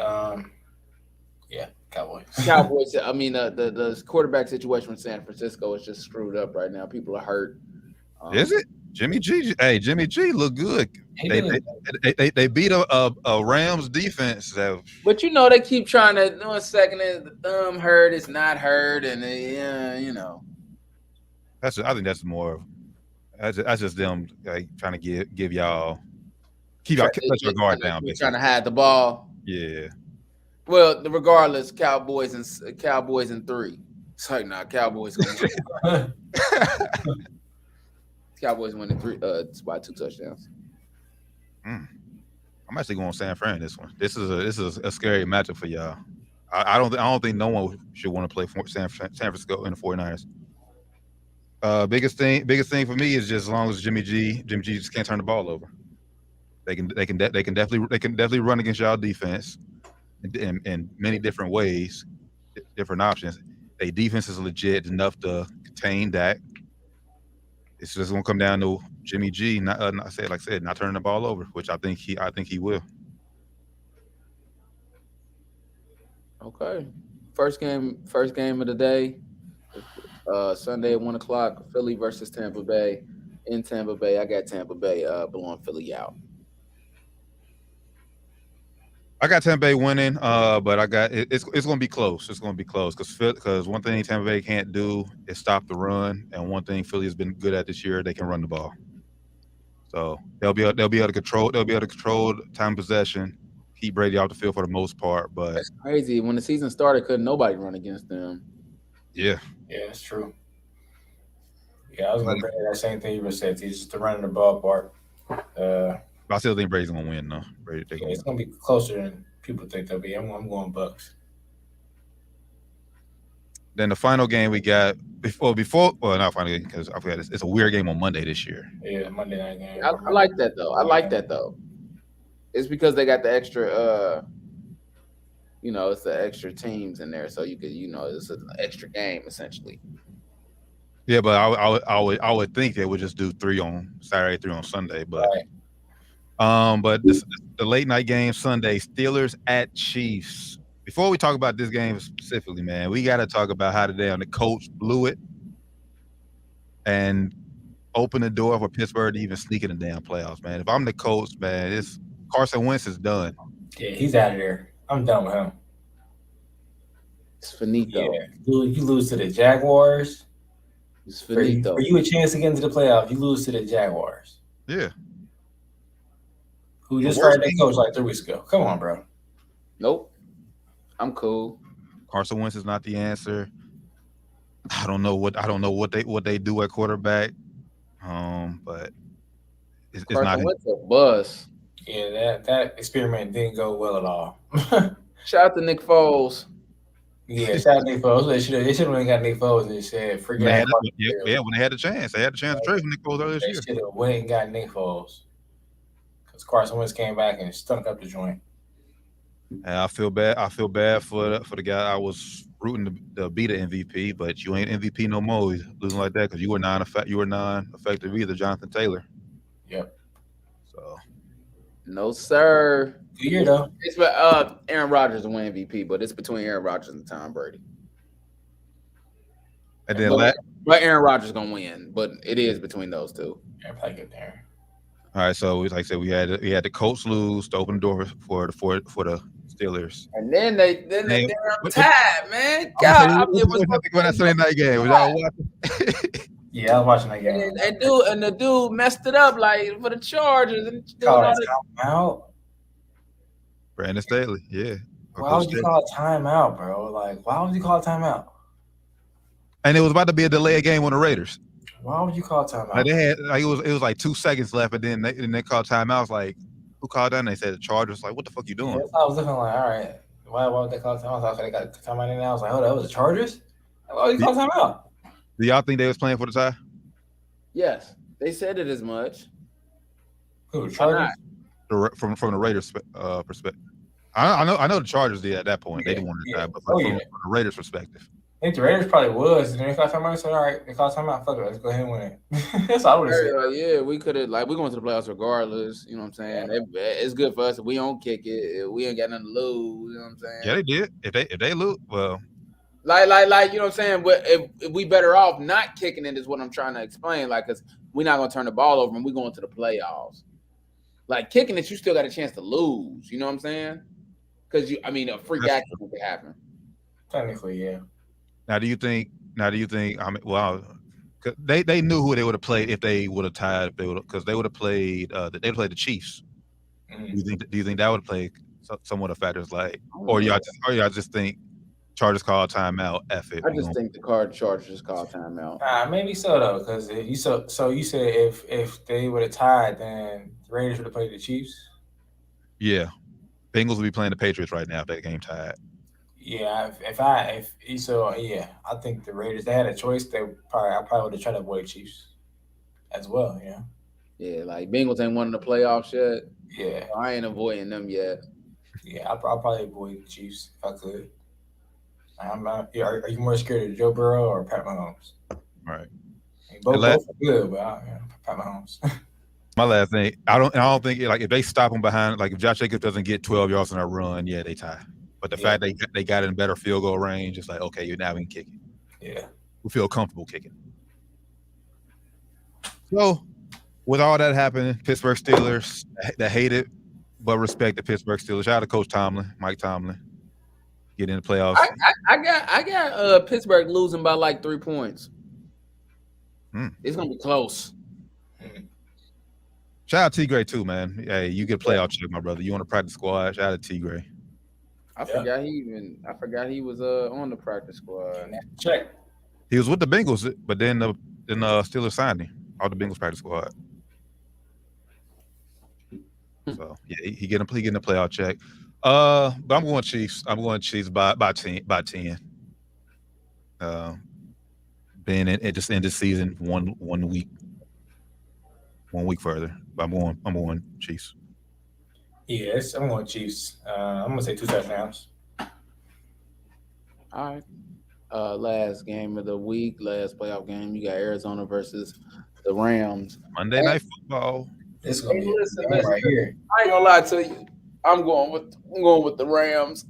S4: Yeah, Cowboys.
S5: Cowboys. I mean, the quarterback situation in San Francisco is just screwed up right now. People are hurt.
S3: Is it? Jimmy G? Hey, Jimmy G look good. They beat a Rams defense. So.
S5: But you know they keep trying to. 1 second is the thumb hurt. It's not hurt, and you know.
S3: I think that's more. That's just them like trying to give y'all keep your guard down.
S5: Trying to hide the ball.
S3: Yeah.
S5: Well, regardless, Cowboys and 3. It's like Cowboys. Cowboys winning 3 by 2 touchdowns.
S3: I'm actually going San Fran this one. This is a scary matchup for y'all. I don't think no one should want to play for San Francisco in the 49ers. Biggest thing for me is just as long as Jimmy G just can't turn the ball over. They can definitely run against y'all defense in many different ways, different options. Their defense is legit enough to contain Dak. It's just gonna come down to Jimmy G not turning the ball over, which I think he will.
S5: Okay. First game of the day. Sunday at 1:00. Philly versus Tampa Bay. In Tampa Bay, I got Tampa Bay blowing Philly out.
S3: I got Tampa Bay winning, but I got it's going to be close. It's going to be close because one thing Tampa Bay can't do is stop the run, and one thing Philly has been good at this year, they can run the ball. So they'll be able to control time possession, keep Brady off the field for the most part. But
S5: that's crazy. When the season started, couldn't nobody run against them.
S3: Yeah,
S4: that's true. Yeah, I was going to bring that same thing you were saying. He's just to run in the ballpark.
S3: I still think Brady's gonna win though.
S4: It's gonna be closer than people think they'll be. I'm going Bucks.
S3: Then the final game we got not final game because I forgot it's a weird game on Monday this year.
S4: Yeah, Monday night game.
S5: I like that though. It's because they got the extra it's the extra teams in there, so you could it's an extra game essentially.
S3: Yeah, but I would think they would just do 3 on Saturday, 3 on Sunday, but
S4: right.
S3: But the late night game Sunday, Steelers at Chiefs. Before we talk about this game specifically, man, we got to talk about how today the coach blew it and opened the door for Pittsburgh to even sneak in the damn playoffs, man. If I'm the coach, man, Carson Wentz is done.
S4: Yeah, he's out of there. I'm done with him.
S5: It's finito.
S4: Yeah, you lose to the Jaguars.
S5: It's finito.
S4: For you a chance to get into the playoffs, you lose to the Jaguars.
S3: Yeah.
S4: Who just fired their coach like 3 weeks ago. Come on, bro.
S5: Nope. I'm cool.
S3: Carson Wentz is not the answer. I don't know what they do at quarterback. But it's not
S5: Wentz a bust.
S4: Yeah, that experiment didn't go well at all.
S5: Shout out to Nick Foles.
S4: Yeah, shout out to Nick Foles. They should have got Nick Foles and said, forget
S3: it. When they had the chance. They had the chance to trade for Nick Foles earlier this year.
S4: They should have went and got Nick Foles. Because Carson Wentz came back and stunk up the joint.
S3: And I feel bad for the guy I was rooting to be the MVP, but you ain't MVP no more. He's losing like that because you were non-effective either, Jonathan Taylor.
S4: Yep.
S3: So.
S5: No, sir.
S4: Good year though.
S5: It's Aaron Rodgers to win MVP, but it's between Aaron Rodgers and Tom Brady.
S3: And then
S5: but Aaron Rodgers gonna win, but it is between those two.
S4: Yeah, probably good there.
S3: All right, so like I said, we had the Colts lose to open the door for the Steelers,
S5: and then they're tied, man. God,
S3: what that Sunday night game? Was y'all watching?
S4: Yeah, I was watching that game.
S5: And the dude messed it up like for the Chargers and
S4: timeout.
S3: Brandon Staley, yeah.
S4: Why would you call a timeout, bro? Like, why would you call a timeout?
S3: And it was about to be a delay game on the Raiders.
S4: Why would you call timeout?
S3: Like they had it was like 2 seconds left, and then they called timeout. I was like, who called that? And they said the Chargers. Like, what the fuck you doing?
S4: Yeah, I was looking like, all right, why would they call timeout? I was like, okay, they got timeout in there. I was like, oh, that was the Chargers? Why would you call timeout?
S3: Do y'all think they was playing for the tie?
S5: Yes, they said it as much.
S4: Who, Chargers?
S3: From the Raiders perspective. I know the Chargers did at that point. They didn't want to tie, but from the Raiders perspective.
S4: I think the Raiders probably was. And then they called timeout. So, all right, they called timeout. Fuck it, let's go ahead and win it. That's all I would have said.
S5: Yeah, we could have, we're going to the playoffs regardless. You know what I'm saying? Yeah. It's good for us. If we don't kick it, we ain't got nothing to lose. You know what I'm saying?
S3: Yeah, they did. If they lose, well.
S5: Like, you know what I'm saying? But if we better off not kicking it is what I'm trying to explain. Like, because we're not going to turn the ball over and we're going to the playoffs. Like, kicking it, you still got a chance to lose. You know what I'm saying? Because, a freak accident could happen.
S4: Technically, yeah.
S3: Now, do you think? They knew who they would have played if they would have tied. Because they would have played. They played the Chiefs. Mm-hmm. Do you think that would have played somewhat of factors? Like, or y'all just think Chargers call timeout? F it.
S5: I just think the Chargers just call timeout.
S4: Maybe so though, because you said if they would have tied, then the Raiders would have played the Chiefs.
S3: Yeah. Bengals will be playing the Patriots right now if that game tied.
S4: Yeah, I think the Raiders, they had a choice. I probably would have tried to avoid Chiefs as well.
S5: Yeah, like Bengals ain't won the playoffs yet.
S4: Yeah,
S5: I ain't avoiding them yet.
S4: yeah. I'll probably avoid the Chiefs if I could. I'm not. Yeah, are you more scared of Joe Burrow or Pat Mahomes?
S3: Right.
S4: I mean, both are good, but Pat Mahomes.
S3: My last thing, I don't think like if they stop them behind, like if Josh Jacobs doesn't get 12 yards in a run, yeah, they tie. But the fact they got in better field goal range, it's like, okay, you're now we can kick it.
S4: Yeah.
S3: We feel comfortable kicking. So with all that happening, Pittsburgh Steelers, that hated but respect the Pittsburgh Steelers. Shout out to Coach Tomlin, Mike Tomlin. Get in the playoffs.
S5: I got Pittsburgh losing by like 3 points. It's gonna be close.
S3: Shout out T Gray too, man. Hey, you get a playoff check, my brother. You on the practice squad? Shout out to T Gray.
S5: I forgot he was on the practice squad.
S4: Check.
S3: He was with the Bengals, but then the Steelers signed him. All the Bengals practice squad. So yeah, he getting a playoff check. But I'm going Chiefs. I'm going Chiefs by 10. Being at just end the season one week further. But I'm going Chiefs.
S4: Yes, I'm going Chiefs. I'm gonna say 2 touchdowns.
S5: All right. Last game of the week, last playoff game. You got Arizona versus the Rams.
S3: Monday Night Football.
S4: This is gonna be right here.
S5: I ain't gonna lie to you. I'm going with the Rams.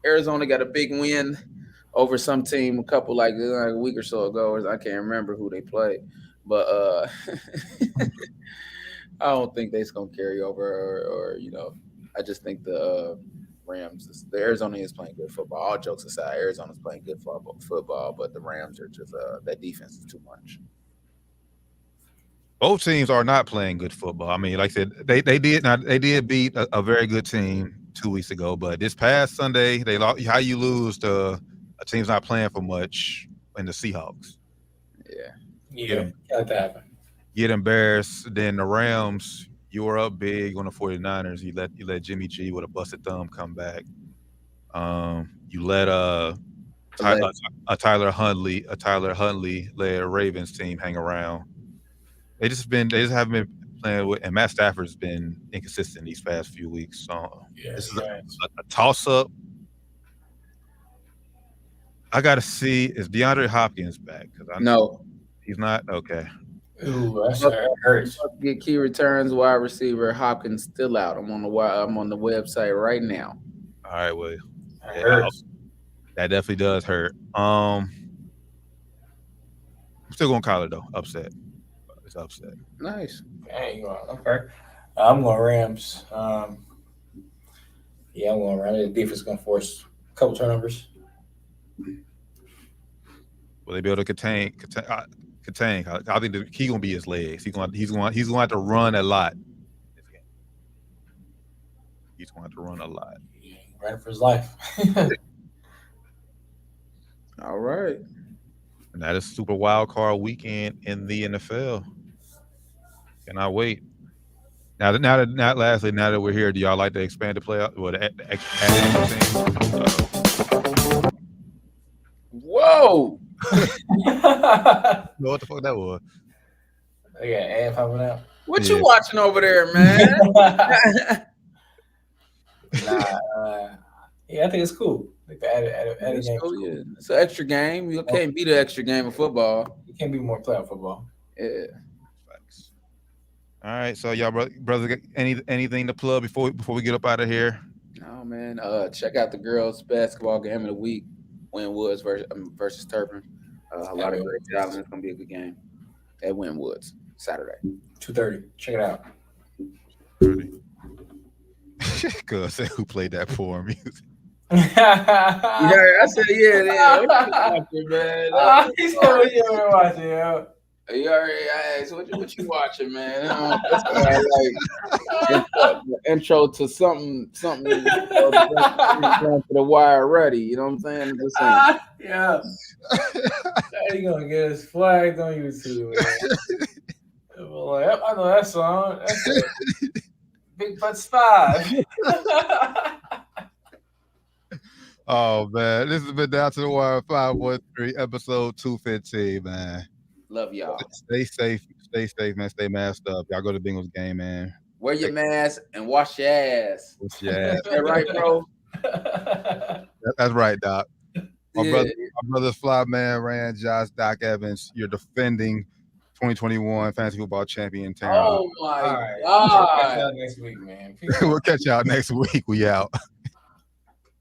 S5: Arizona got a big win over some team a couple like a week or so ago. I can't remember who they played, but I don't think they're gonna carry over or I just think the Rams, the Arizona is playing good football. All jokes aside, Arizona's playing good football, but the Rams are just that defense is too much.
S3: Both teams are not playing good football. I mean, like I said, they did beat a very good team 2 weeks ago, but this past Sunday they lost. How you lose to a team's not playing for much in the Seahawks?
S4: Yeah, got to happen.
S3: Get embarrassed. Then the Rams, you were up big on the 49ers. You let Jimmy G with a busted thumb come back. You let Tyler Huntley led Ravens team hang around. They just haven't been playing with, and Matt Stafford's been inconsistent these past few weeks. So this is a toss up. I got to see, is DeAndre Hopkins back?
S5: No,
S3: he's not. Okay.
S4: Ooh, that hurts.
S5: Get key returns wide receiver Hopkins still out. I'm on the website right now.
S3: All right, well,
S4: That
S3: definitely does hurt. I'm still going Kyler though. Upset. It's upset.
S5: Nice.
S4: Okay. I'm going Rams. I'm going Rams. The defense is going to force a couple turnovers.
S3: Will they be able to contain? I think the key gonna be his legs. He's going to have to run a lot. He's going to have to run a lot.
S4: Running for his life.
S5: All right.
S3: And that is super wild card weekend in the NFL. Cannot wait. Now that we're here, do y'all like to expand the playoff? Well, the extra teams?
S5: Whoa!
S3: What the fuck that was?
S4: Yeah, ad popping out.
S5: What you watching over there, man?
S4: I think it's cool. Like the added game.
S5: Cool, yeah. It's an extra game. You can't beat an extra game of football.
S4: You can't be more playoff football.
S5: Yeah.
S3: All right, so y'all brothers, anything to plug before we get up out of here?
S5: No, man. Check out the girls' basketball game of the week. Winwoods versus Turpin. A lot of great talent. It's gonna be a good game at Winwoods Saturday.
S4: 2:30. Check it out.
S3: 30. Cuz who played that poor music?
S5: I said, yeah. Man.
S4: He said, what you ever watching, yo?
S5: You already asked, what you watching, man? That's like intro to something to the wire ready. You know what I'm saying? Just saying.
S4: Yeah. He's gonna get us flagged on YouTube, man. Like, I know that song. That's a big But 5.
S3: Oh man, this has been Down to the Wire 513, episode 215, man.
S5: Love y'all.
S3: Stay safe, man. Stay masked up. Y'all go to the Bengals game, man.
S5: Wear your mask and wash your ass.
S3: Wash your ass.
S5: Is that right, bro?
S3: That's right, Doc. My
S5: Yeah.
S3: brother's fly man, Rand, Josh, Doc Evans. You're defending 2021 fantasy football champion.
S5: Oh my
S4: All right.
S5: God.
S4: Catch y'all next week, man.
S3: We'll catch y'all next week. We out.